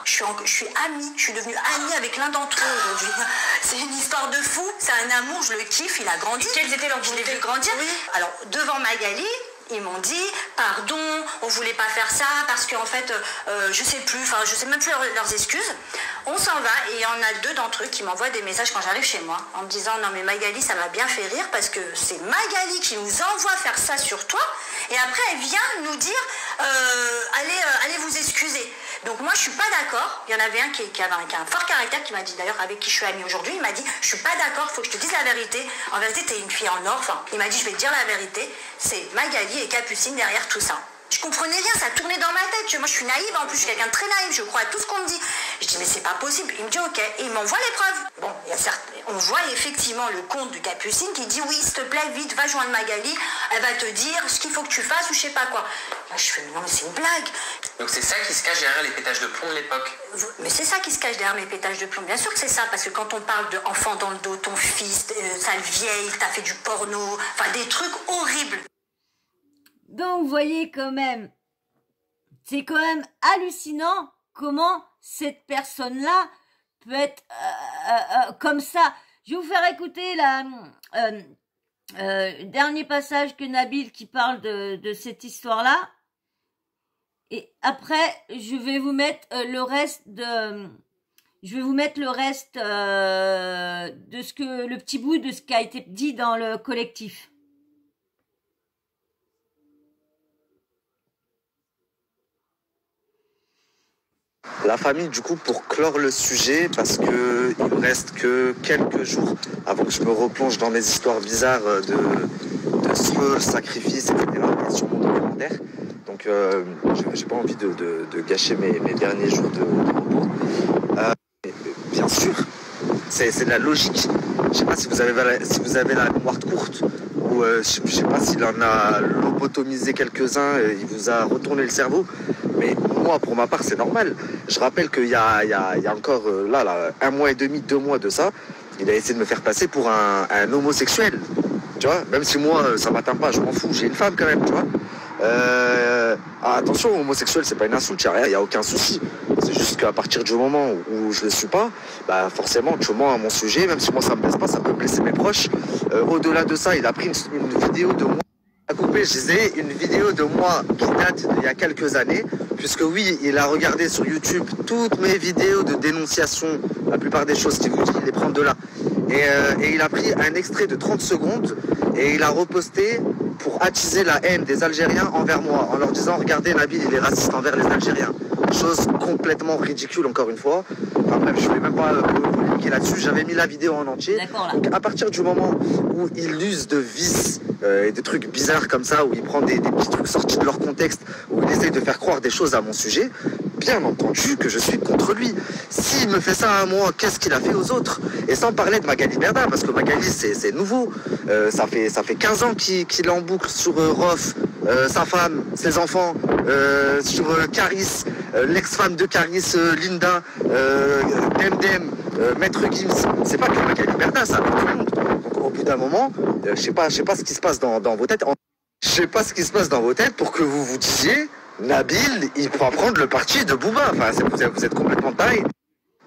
Je suis amie, je suis devenue amie avec l'un d'entre eux aujourd'hui. C'est une histoire de fou, c'est un amour, je le kiffe, il a grandi. Quelles étaient leurs volontés? Je l'ai vu grandir. Oui. Alors, devant Magali, ils m'ont dit, pardon, on voulait pas faire ça parce qu'en fait, je sais même plus leurs excuses. On s'en va et il y en a 2 d'entre eux qui m'envoient des messages quand j'arrive chez moi en me disant, non mais Magali, ça m'a bien fait rire parce que c'est Magali qui nous envoie faire ça sur toi et après elle vient nous dire, allez vous excuser. Donc moi je suis pas d'accord. Il y en avait un qui avait un fort caractère qui m'a dit, d'ailleurs avec qui je suis amie aujourd'hui, il m'a dit, je suis pas d'accord, il faut que je te dise la vérité. En vérité t'es une fille en or. Enfin, il m'a dit, je vais te dire la vérité, c'est Magali et Capucine derrière tout ça. Je comprenais rien, ça tournait dans ma tête. Tu vois, moi je suis naïve, en plus je suis quelqu'un de très naïf, je crois à tout ce qu'on me dit. Je dis mais c'est pas possible. Il me dit ok, et il m'envoie les preuves. Bon, on voit effectivement le compte de Capucine qui dit oui, s'il te plaît, vite, va joindre Magali, elle va te dire ce qu'il faut que tu fasses ou je sais pas quoi. Là, je fais mais non mais c'est une blague. Donc c'est ça qui se cache derrière les pétages de plomb de l'époque. Mais c'est ça qui se cache derrière mes pétages de plomb. Bien sûr que c'est ça, parce que quand on parle d'enfant dans le dos, ton fils, sale vieille, t'as fait du porno, enfin des trucs horribles. Donc, vous voyez quand même, c'est quand même hallucinant comment cette personne-là peut être comme ça. Je vais vous faire écouter le dernier passage que Nabil qui parle de cette histoire-là. Et après, je vais vous mettre le reste de... Je vais vous mettre le reste de ce que... le petit bout de ce qui a été dit dans le collectif. La famille, du coup, pour clore le sujet, parce que il me reste que quelques jours avant que je me replonge dans mes histoires bizarres de sacrifice, etc. Et sur mon documentaire. Donc donc j'ai pas envie de gâcher mes derniers jours de repos. Bien sûr, c'est de la logique. Je sais pas si vous avez la mémoire courte, ou je sais pas s'il en a lobotomisé quelques-uns, il vous a retourné le cerveau. Mais moi, pour ma part, c'est normal. Je rappelle qu'il y a encore là, 1 mois et demi, 2 mois de ça, il a essayé de me faire passer pour un homosexuel. Tu vois, même si moi, ça m'atteint pas, je m'en fous, j'ai une femme quand même, tu vois. Attention, homosexuel, c'est pas une insulte, il n'y a aucun souci. C'est juste qu'à partir du moment où je le suis pas, bah forcément, tu mens à mon sujet, même si moi ça me blesse pas, ça peut blesser mes proches. Au-delà de ça, il a pris une vidéo de moi. À couper, je disais, une vidéo de moi qui date d'il y a quelques années, puisque oui, il a regardé sur YouTube toutes mes vidéos de dénonciation, la plupart des choses qu'il vous dit, il les prend de là. Et il a pris un extrait de 30 secondes et il a reposté pour attiser la haine des Algériens envers moi, en leur disant, regardez, Nabil, il est raciste envers les Algériens. Chose complètement ridicule, encore une fois. Enfin bref, je ne vais même pas polémiquer là-dessus. J'avais mis la vidéo en entier. Donc à partir du moment où il use de vices et de trucs bizarres comme ça, où il prend des petits trucs sortis de leur contexte, où il essaye de faire croire des choses à mon sujet, bien entendu que je suis contre lui. S'il me fait ça à moi, qu'est-ce qu'il a fait aux autres? Et sans parler de Magali Berda, parce que Magali, c'est nouveau. Ça fait 15 ans qu'il est en boucle sur Rof, sa femme, ses enfants, sur Caris, l'ex-femme de Caris, Linda, Demdem, Maître Gims. C'est pas que Magali Berda, ça, tout le monde. Donc au bout d'un moment, je sais pas ce qui se passe dans vos têtes. Je sais pas ce qui se passe dans vos têtes pour que vous vous disiez, Nabil, il va prendre le parti de Booba. Enfin, vous êtes complètement taille.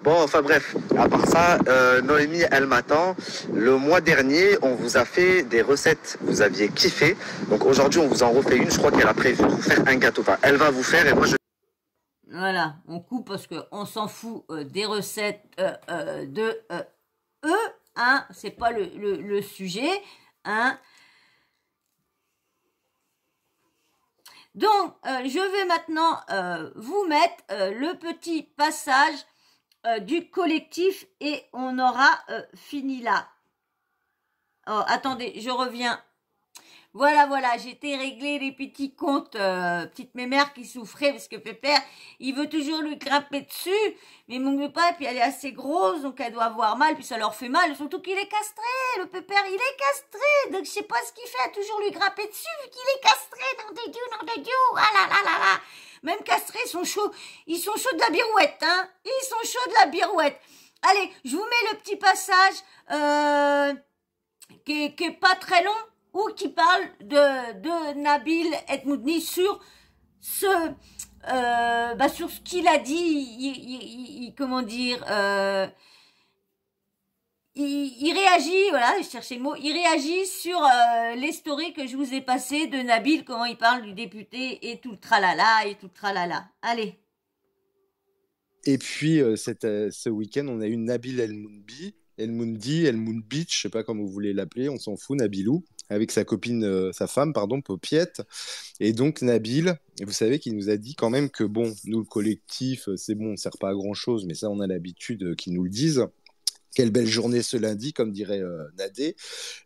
Bon, enfin bref, à part ça, Noémie, elle m'attend. Le mois dernier, on vous a fait des recettes, vous aviez kiffé. Donc aujourd'hui, on vous en refait une. Je crois qu'elle a prévu de vous faire un gâteau. Enfin, elle va vous faire et moi je... Voilà, on coupe parce qu'on s'en fout des recettes de eux, hein. C'est pas le sujet, hein. Donc, je vais maintenant vous mettre le petit passage du collectif et on aura fini là. Oh, attendez, je reviens. Voilà, j'étais réglé les petits comptes, petite mémère qui souffrait parce que Pépère, il veut toujours lui grimper dessus, mais mon pas, puis elle est assez grosse, donc elle doit avoir mal, puis ça leur fait mal, surtout qu'il est castré, le Pépère, il est castré, donc je sais pas ce qu'il fait à toujours lui grimper dessus, vu qu'il est castré, nom de Dieu, ah là là là là. Même castrés, ils sont chauds de la birouette, hein, ils sont chauds de la birouette. Allez, je vous mets le petit passage, qui est pas très long, ou qui parle de Nabil Edmoudni sur sur ce qu'il a dit, comment dire, il réagit, voilà, je cherchais le mot, il réagit sur les stories que je vous ai passées de Nabil, comment il parle du député et tout le tralala et tout le tralala. Allez. Et puis ce week-end, on a eu Nabil El Mounbi, je sais pas comment vous voulez l'appeler, on s'en fout, Nabilou, avec sa copine, sa femme, pardon, Popiette. Et donc Nabil, vous savez qu'il nous a dit quand même que bon, nous le collectif, c'est bon, on sert pas à grand chose, mais ça on a l'habitude qu'ils nous le disent. Quelle belle journée ce lundi, comme dirait Nadé.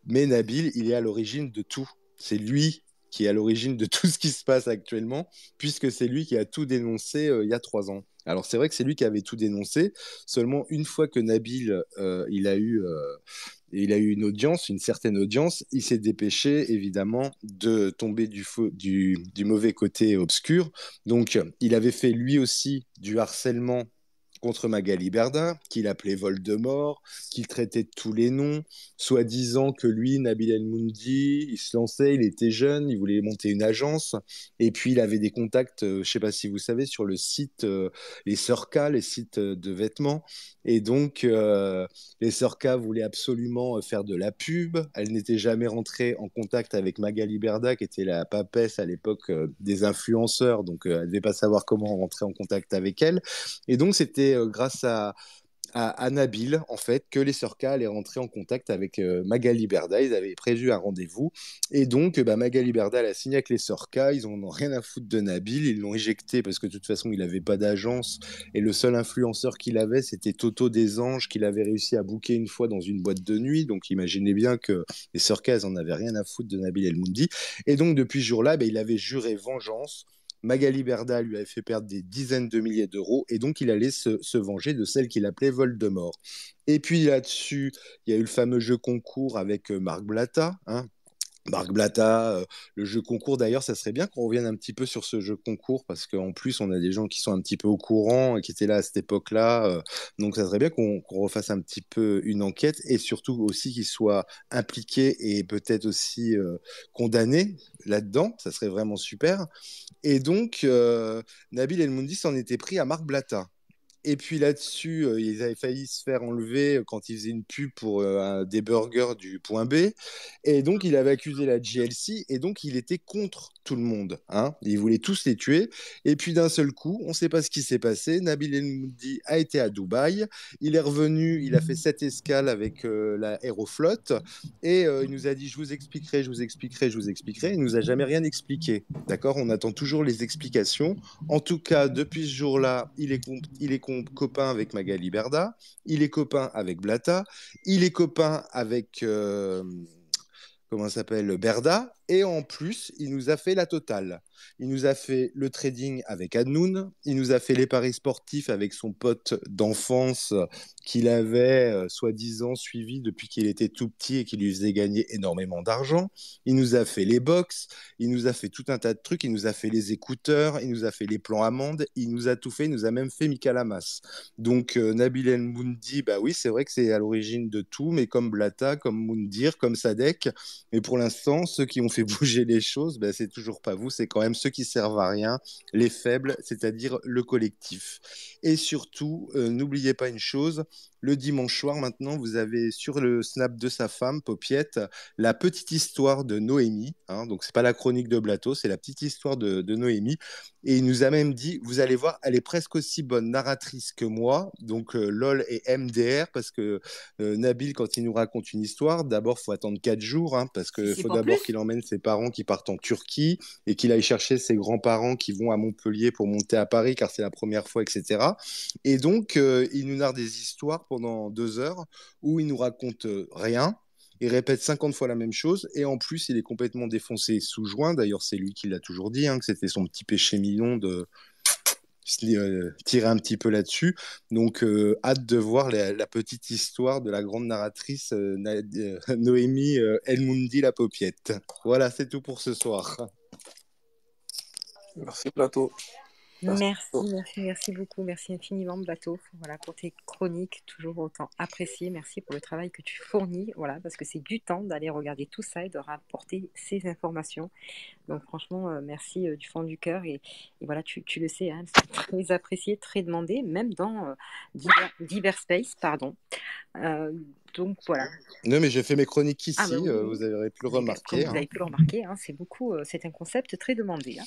Mais Nabil, il est à l'origine de tout. C'est lui qui est à l'origine de tout ce qui se passe actuellement, puisque c'est lui qui a tout dénoncé il y a 3 ans. Alors c'est vrai que c'est lui qui avait tout dénoncé, seulement une fois que Nabil il a eu une audience, une certaine audience, il s'est dépêché évidemment de tomber du mauvais côté obscur. Donc il avait fait lui aussi du harcèlement contre Magali Berda, qu'il appelait Voldemort, qu'il traitait de tous les noms, soi-disant que lui, Nabil El-Moundi, il se lançait, il était jeune, il voulait monter une agence, et puis il avait des contacts, je ne sais pas si vous savez, sur le site, les Sœurs K, les sites de vêtements, et donc les Sœurs K voulaient absolument faire de la pub, elle n'était jamais rentrée en contact avec Magali Berda, qui était la papesse à l'époque des influenceurs, donc elle ne devait pas savoir comment rentrer en contact avec elle, et donc c'était grâce à Nabil, en fait, que les Sœurs K allaient rentrer en contact avec Magali Berda. Ils avaient prévu un rendez-vous. Et donc, Magali Berda, elle a signé avec les Sœurs K. Ils n'en ont rien à foutre de Nabil. Ils l'ont éjecté parce que de toute façon, il n'avait pas d'agence. Et le seul influenceur qu'il avait, c'était Toto des Anges, qu'il avait réussi à booker une fois dans une boîte de nuit. Donc, imaginez bien que les Sœurs K, elles n'en avaient rien à foutre de Nabil El Moundi. Et donc, depuis ce jour-là, il avait juré vengeance Magali Berda lui avait fait perdre des dizaines de milliers d'euros et donc il allait se venger de celle qu'il appelait Voldemort. Et puis là-dessus, il y a eu le fameux jeu concours avec Marc Blatta, hein. Marc Blatta, le jeu concours d'ailleurs, ça serait bien qu'on revienne un petit peu sur ce jeu concours parce qu'en plus on a des gens qui sont un petit peu au courant et qui étaient là à cette époque-là, donc ça serait bien qu'on refasse un petit peu une enquête et surtout aussi qu'ils soient impliqués et peut-être aussi condamnés là-dedans, ça serait vraiment super. Et donc Nabil El Moundi s'en était pris à Marc Blatta. Et puis là-dessus, ils avaient failli se faire enlever quand ils faisaient une pub pour des burgers du point B. Et donc, il avait accusé la GLC et donc il était contre tout le monde, hein. Il voulait tous les tuer. Et puis d'un seul coup, on ne sait pas ce qui s'est passé. Nabil El Moudi a été à Dubaï. Il est revenu, il a fait 7 escales avec la Aeroflot. Et il nous a dit, je vous expliquerai, je vous expliquerai, je vous expliquerai. Il nous a jamais rien expliqué. D'accord? On attend toujours les explications. En tout cas, depuis ce jour-là, il est copain avec Magali Berda, il est copain avec Blatta, il est copain avec comment ça s'appelle, Berda, et en plus, il nous a fait la totale. Il nous a fait le trading avec Adnoun, il nous a fait les paris sportifs avec son pote d'enfance qu'il avait soi-disant suivi depuis qu'il était tout petit et qui lui faisait gagner énormément d'argent. Il nous a fait les box, il nous a fait tout un tas de trucs, il nous a fait les écouteurs, il nous a fait les plans amandes, il nous a tout fait, il nous a même fait Mika Lamas. Donc Nabil El Moundi, bah oui, c'est vrai que c'est à l'origine de tout, mais comme Blatta, comme Moundir, comme Sadek, mais pour l'instant, ceux qui ont fait bouger les choses, bah, c'est toujours pas vous, c'est quand même ceux qui servent à rien, les faibles, c'est-à-dire le collectif. Et surtout, n'oubliez pas une chose, le dimanche soir, maintenant, vous avez sur le snap de sa femme, Popiette, la petite histoire de Noémie, hein, donc c'est pas la chronique de Blato, c'est la petite histoire de Noémie, et il nous a même dit, vous allez voir, elle est presque aussi bonne narratrice que moi, donc LOL et MDR, parce que Nabil, quand il nous raconte une histoire, d'abord, il faut attendre 4 jours, hein, parce qu'il faut d'abord qu'il emmène ses parents qui partent en Turquie et qu'il aille chercher ses grands-parents qui vont à Montpellier pour monter à Paris, car c'est la première fois, etc. Et donc, il nous narre des histoires pendant 2 heures où il nous raconte rien. Il répète 50 fois la même chose et en plus, il est complètement défoncé sous joint. D'ailleurs, c'est lui qui l'a toujours dit, hein, que c'était son petit péché mignon de tirer un petit peu là-dessus. Donc, hâte de voir la petite histoire de la grande narratrice Noémie El Moundi la Paupiette. Voilà, c'est tout pour ce soir. Merci Plateau. Merci beaucoup, merci infiniment Blato, voilà, pour tes chroniques toujours autant appréciées. Merci pour le travail que tu fournis, voilà, parce que c'est du temps d'aller regarder tout ça et de rapporter ces informations. Donc franchement, merci du fond du cœur et voilà, tu le sais, hein, elles sont très appréciées, très demandées, même dans divers space, pardon. Donc voilà. Non, mais j'ai fait mes chroniques ici, oui. vous avez pu le remarquer. Vous avez pu le remarquer, hein, c'est beaucoup, c'est un concept très demandé, hein,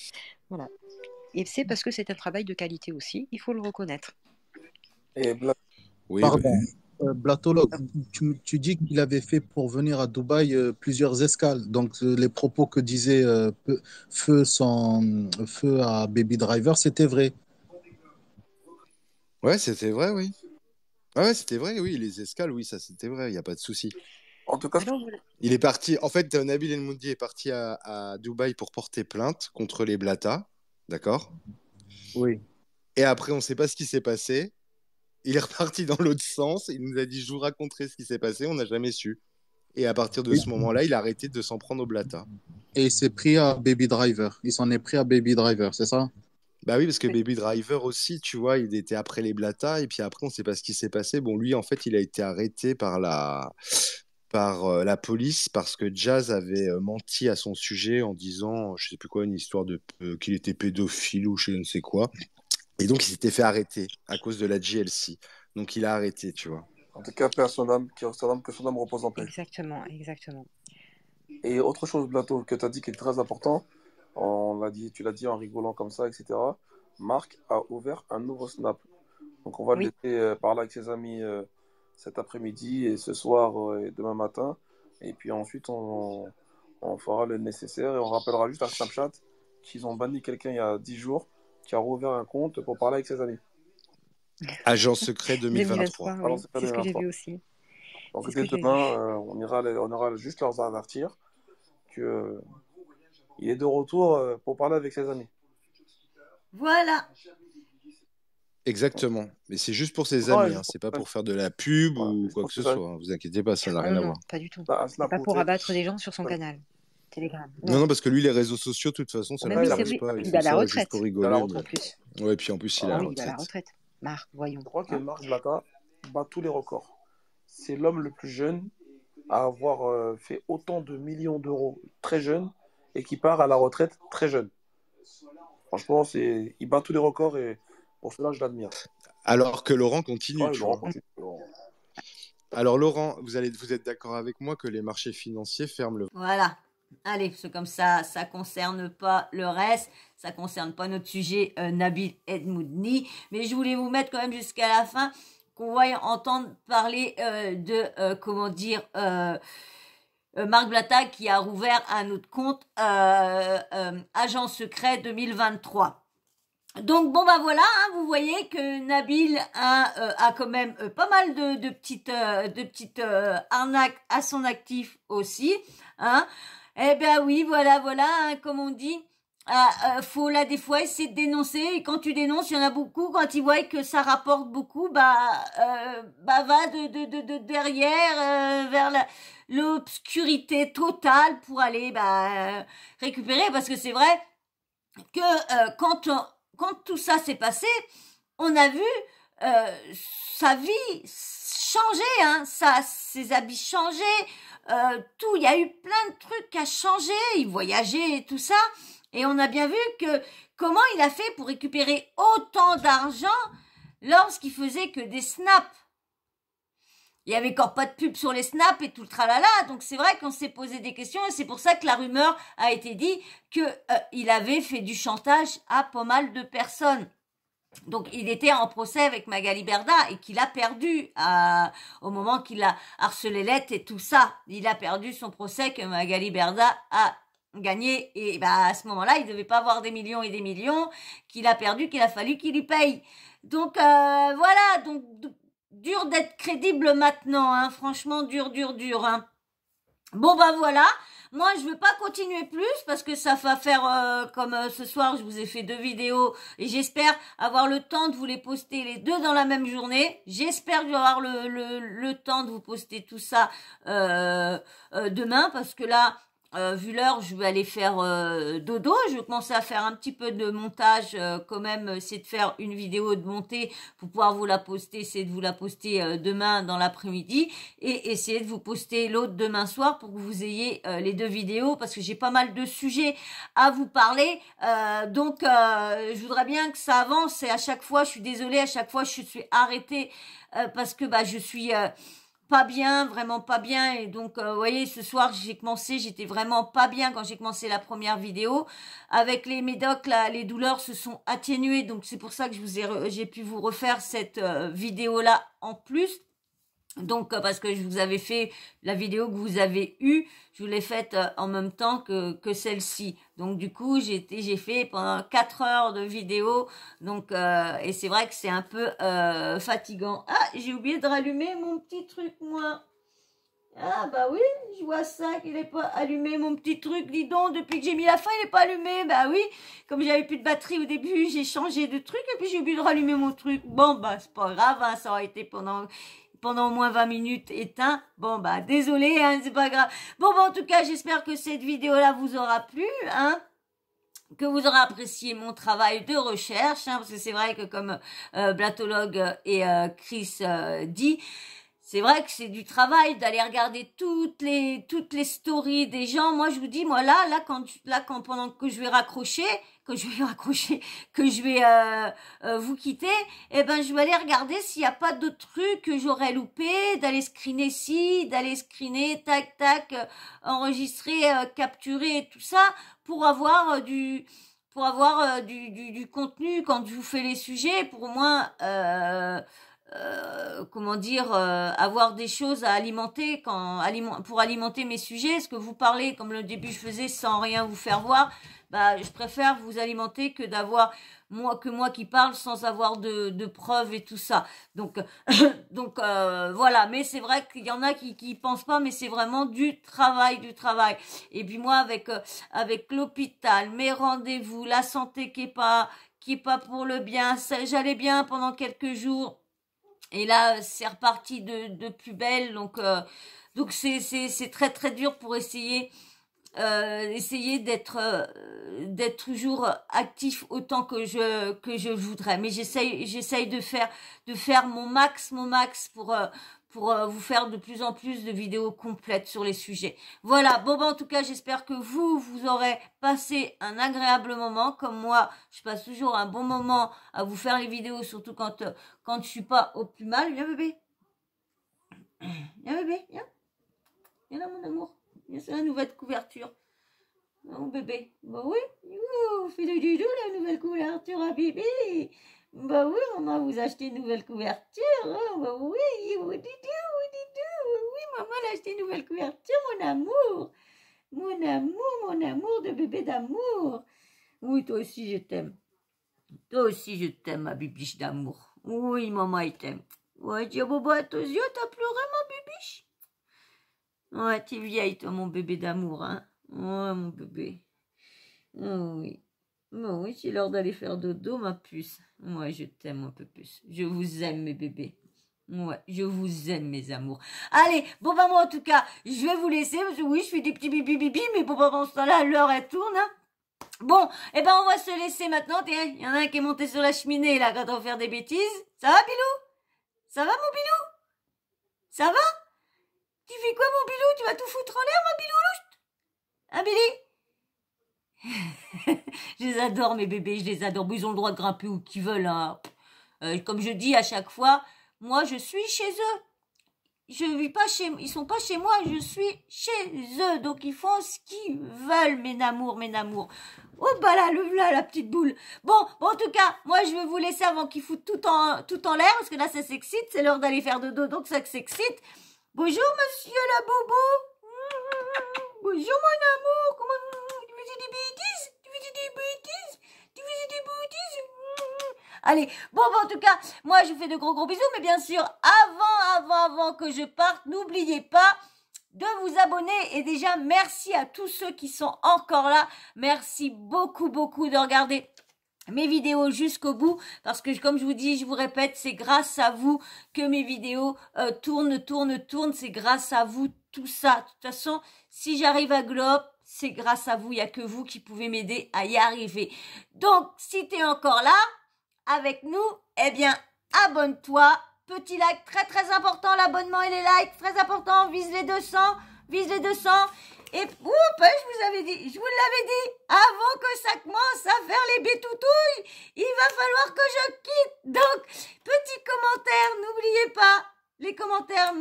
voilà. Et c'est parce que c'est un travail de qualité aussi, il faut le reconnaître. Et oui, pardon, Blatologue, tu dis qu'il avait fait pour venir à Dubaï plusieurs escales. Donc les propos que disait Feu à Baby Driver, c'était vrai. Ouais, c'était vrai, oui. Ouais, c'était vrai, oui. Les escales, oui, ça c'était vrai, il n'y a pas de souci. En tout cas, il est parti. En fait, Nabil El Moundi est parti à Dubaï pour porter plainte contre les Blatta. D'accord? Oui. Et après, on ne sait pas ce qui s'est passé. Il est reparti dans l'autre sens. Il nous a dit, je vous raconterai ce qui s'est passé. On n'a jamais su. Et à partir de ce moment-là, il a arrêté de s'en prendre au Blatta. Et il s'est pris à Baby Driver. Il s'en est pris à Baby Driver, c'est ça? Bah oui, parce que Baby Driver aussi, tu vois, il était après les Blatta. Et puis après, on ne sait pas ce qui s'est passé. Bon, lui, en fait, il a été arrêté par la police parce que Jazz avait menti à son sujet en disant, je sais plus quoi, une histoire de qu'il était pédophile ou je ne sais quoi. Et donc, il s'était fait arrêter à cause de la GLC. Donc, il a arrêté, tu vois. En tout cas, paix à son âme, que son âme repose en paix. Exactement. Et autre chose, Blato, que tu as dit qui est très important, tu l'as dit en rigolant comme ça, etc. Marc a ouvert un nouveau Snap. Donc, on va le laisser parler avec ses amis cet après-midi et ce soir et demain matin. Et puis ensuite, on fera le nécessaire et on rappellera juste à Snapchat qu'ils ont banni quelqu'un il y a 10 jours qui a rouvert un compte pour parler avec ses amis. Agent secret 2023. Oui, c'est ce que j'ai vu aussi. Donc dès demain, on ira juste leur avertir qu'il est de retour pour parler avec ses amis. Voilà. Exactement. Mais c'est juste pour ses Ouais, amis, juste hein. C'est pour pas ça. pour faire de la pub Ouais, ou juste quoi pour que ce ses amis. soit, hein. Vous inquiétez pas, ça n'a Ah rien non, à non, voir. pas du tout. Bah, un C'est snap pas pour OT. abattre des gens sur son Ouais. canal. Telegram. Non, Non. non, parce que lui, les réseaux sociaux, de toute façon, ça Mais Ouais, oui, il a c'est l'intéresse oui. pas. Il Il fait a la ça juste retraite pour il a la rigoler, en retraite. plus. mais... Ouais, puis en plus, il a Ah la oui, il a la retraite. retraite. Marc, voyons. Je crois que Hein? Marc Blatta bat tous les records. C'est l'homme le plus jeune à avoir fait autant de millions d'euros très jeune et qui part à la retraite très jeune. Franchement, il bat tous les records et pour cela, je l'admire. Alors que Laurent continue, Ouais, tu Laurent vois. continue. Alors, Laurent, vous êtes d'accord avec moi que les marchés financiers ferment le... Voilà. Allez, c'est comme ça concerne pas le reste, ça concerne pas notre sujet Nabil Edmoudni, mais je voulais vous mettre quand même jusqu'à la fin qu'on va entendre parler Marc Blatta qui a rouvert un autre compte Agent Secret 2023. Donc bon bah voilà, hein, vous voyez que Nabil a quand même pas mal de petites arnaques à son actif aussi, hein. Eh ben oui, voilà, hein, comme on dit, faut là des fois essayer de dénoncer, et quand tu dénonces, il y en a beaucoup, quand ils voient que ça rapporte beaucoup, va de derrière vers l'obscurité totale pour aller récupérer, parce que c'est vrai que quand tout ça s'est passé, on a vu sa vie changer, hein, ses habits changer, tout, il y a eu plein de trucs à changer, il voyageait et tout ça, et on a bien vu que comment il a fait pour récupérer autant d'argent lorsqu'il faisait que des snaps. Il y avait encore pas de pub sur les snaps et tout le tralala, donc c'est vrai qu'on s'est posé des questions et c'est pour ça que la rumeur a été dit que il avait fait du chantage à pas mal de personnes. Donc il était en procès avec Magali Berda et qu'il a perdu au moment qu'il a harcelé Lett et tout ça. Il a perdu son procès que Magali Berda a gagné et à ce moment-là il devait pas avoir des millions et des millions qu'il a perdu, qu'il a fallu qu'il y paye. Donc voilà, donc dur d'être crédible maintenant, hein. Franchement, dur, hein. Bon, voilà. Moi, je veux pas continuer plus parce que ça va faire comme ce soir, je vous ai fait 2 vidéos et j'espère avoir le temps de vous les poster les 2 dans la même journée. J'espère que je vais avoir le temps de vous poster tout ça demain parce que là, vu l'heure, je vais aller faire dodo. Je vais commencer à faire un petit peu de montage quand même, essayer de faire une vidéo de montée pour pouvoir vous la poster, essayer de vous la poster demain dans l'après-midi et essayer de vous poster l'autre demain soir pour que vous ayez les 2 vidéos parce que j'ai pas mal de sujets à vous parler. Donc, je voudrais bien que ça avance et à chaque fois, je suis désolée, à chaque fois, je suis arrêtée parce que je suis... pas bien, vraiment pas bien et donc vous voyez ce soir j'étais vraiment pas bien quand j'ai commencé la première vidéo avec les médocs là, les douleurs se sont atténuées donc c'est pour ça que j'ai pu vous refaire cette vidéo là en plus. Donc parce que je vous avais fait la vidéo que vous avez eue, je vous l'ai faite en même temps que celle-ci. Donc du coup, j'ai fait pendant 4 heures de vidéo. Donc et c'est vrai que c'est un peu fatigant. Ah, j'ai oublié de rallumer mon petit truc moi. Ah bah oui, je vois ça qu'il n'est pas allumé mon petit truc, dis donc, depuis que j'ai mis la fin, il n'est pas allumé. Bah oui, comme j'avais plus de batterie au début, j'ai changé de truc et puis j'ai oublié de rallumer mon truc. Bon c'est pas grave, hein, ça aurait été pendant au moins 20 minutes éteint. Bon désolé, hein, c'est pas grave. Bon en tout cas, j'espère que cette vidéo là vous aura plu, hein, que vous aurez apprécié mon travail de recherche, hein, parce que c'est vrai que comme Blatologue et Chris dit, c'est vrai que c'est du travail d'aller regarder toutes les stories des gens. Moi je vous dis, moi là quand pendant que je vais raccrocher, que je vais vous quitter, je vais aller regarder s'il n'y a pas d'autres trucs que j'aurais loupé, d'aller screener ci, d'aller screener, tac, enregistrer, capturer et tout ça, pour avoir du contenu quand je vous fais les sujets, pour au moins avoir des choses à alimenter pour alimenter mes sujets. Est-ce que vous parlez comme le début je faisais sans rien vous faire voir? Je préfère vous alimenter que d'avoir moi qui parle sans avoir de preuves et tout ça. Donc voilà. Mais c'est vrai qu'il y en a qui pensent pas, mais c'est vraiment du travail. Et puis moi avec l'hôpital, mes rendez-vous, la santé qui qui est pas pour le bien. J'allais bien pendant quelques jours. Et là, c'est reparti de plus belle. Donc c'est très très dur pour essayer d'être toujours actif autant que je voudrais. Mais j'essaye de faire mon max pour vous faire de plus en plus de vidéos complètes sur les sujets. Voilà, bon en tout cas, j'espère que vous aurez passé un agréable moment. Comme moi, je passe toujours un bon moment à vous faire les vidéos, surtout quand je suis pas au plus mal. Viens bébé. Viens bébé, viens. Viens là mon amour. Viens sur la nouvelle couverture. Mon bébé. Bah oui, fais le doudou, la nouvelle couverture à bébé. Bah oui, maman vous achetez une nouvelle couverture. Hein. Bah oui, oui, maman a acheté une nouvelle couverture, mon amour. Mon amour de bébé d'amour. Oui, toi aussi je t'aime. Toi aussi je t'aime, ma bibiche d'amour. Oui, maman elle t'aime. Ouais, dis bobo à tes yeux, t'as pleuré, ma bibiche. Ouais, t'es vieille, toi, mon bébé d'amour, hein. Ouais, mon bébé. Oh, oui. Bon, oui, c'est l'heure d'aller faire dodo, ma puce. Ouais, je t'aime un peu plus. Je vous aime, mes bébés. Ouais, je vous aime, mes amours. Allez, bon, moi, en tout cas, je vais vous laisser, parce que oui, je fais des petits bibi, mais bon, pendant ce temps-là, l'heure, elle tourne, hein. Bon, on va se laisser maintenant. Il y en a un qui est monté sur la cheminée, là, quand on va faire des bêtises. Ça va, Bilou? Ça va, mon Bilou? Ça va? Tu fais quoi, mon Bilou? Tu vas tout foutre en l'air, mon Bilou? Hein, Billy? Je les adore, mes bébés, je les adore. Ils ont le droit de grimper où qu'ils veulent. Hein. Comme je dis à chaque fois, moi, je suis chez eux. Je vis pas ils sont pas chez moi, je suis chez eux. Donc, ils font ce qu'ils veulent, mes amours. Oh, bah là, la petite boule. Bon, en tout cas, moi, je vais vous laisser avant qu'ils foutent tout en l'air, parce que là, ça s'excite. C'est l'heure d'aller faire dodo, donc ça s'excite. Bonjour, monsieur la bobo. Bonjour, mon amour. Comment tu faisais des bêtises? Tu faisais des bêtises? Allez, bon, en tout cas, moi, je vous fais de gros bisous. Mais bien sûr, avant que je parte, n'oubliez pas de vous abonner. Et déjà, merci à tous ceux qui sont encore là. Merci beaucoup de regarder mes vidéos jusqu'au bout, parce que comme je vous dis, je vous répète, c'est grâce à vous que mes vidéos tournent, c'est grâce à vous tout ça. De toute façon, si j'arrive à Globe, c'est grâce à vous, il n'y a que vous qui pouvez m'aider à y arriver. Donc, si tu es encore là, avec nous, abonne-toi, petit like, très très important, l'abonnement et les likes, très important, vise les 200, et je vous l'avais dit, avant que ça commence à faire les bétoutouilles, il va falloir que je quitte. Donc, petit commentaire, n'oubliez pas, les commentaires,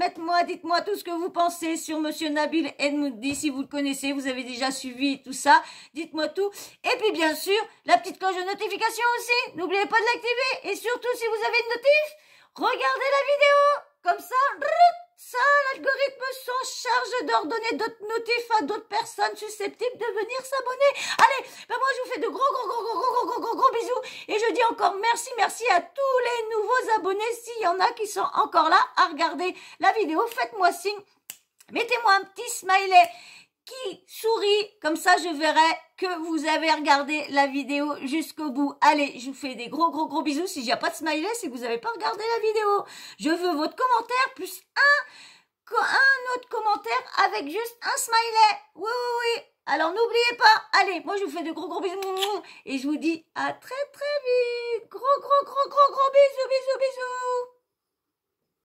dites-moi tout ce que vous pensez sur Monsieur Nabil Edmoudi, si vous le connaissez, vous avez déjà suivi tout ça, dites-moi tout. Et puis bien sûr, la petite cloche de notification aussi, n'oubliez pas de l'activer. Et surtout, si vous avez une notif, regardez la vidéo, comme ça, l'algorithme s'en charge d'ordonner d'autres notifs à d'autres personnes susceptibles de venir s'abonner. Allez, moi je vous fais de gros bisous. Et je dis encore merci à tous les nouveaux abonnés. S'il y en a qui sont encore là à regarder la vidéo, faites-moi signe. Mettez-moi un petit smiley qui sourit, comme ça je verrai que vous avez regardé la vidéo jusqu'au bout. Allez, je vous fais des gros bisous. Si j'ai pas de smiley, c'est que vous n'avez pas regardé la vidéo. Je veux votre commentaire plus un autre commentaire avec juste un smiley. Oui. Alors n'oubliez pas. Allez, moi je vous fais de gros bisous et je vous dis à très vite. Gros bisous.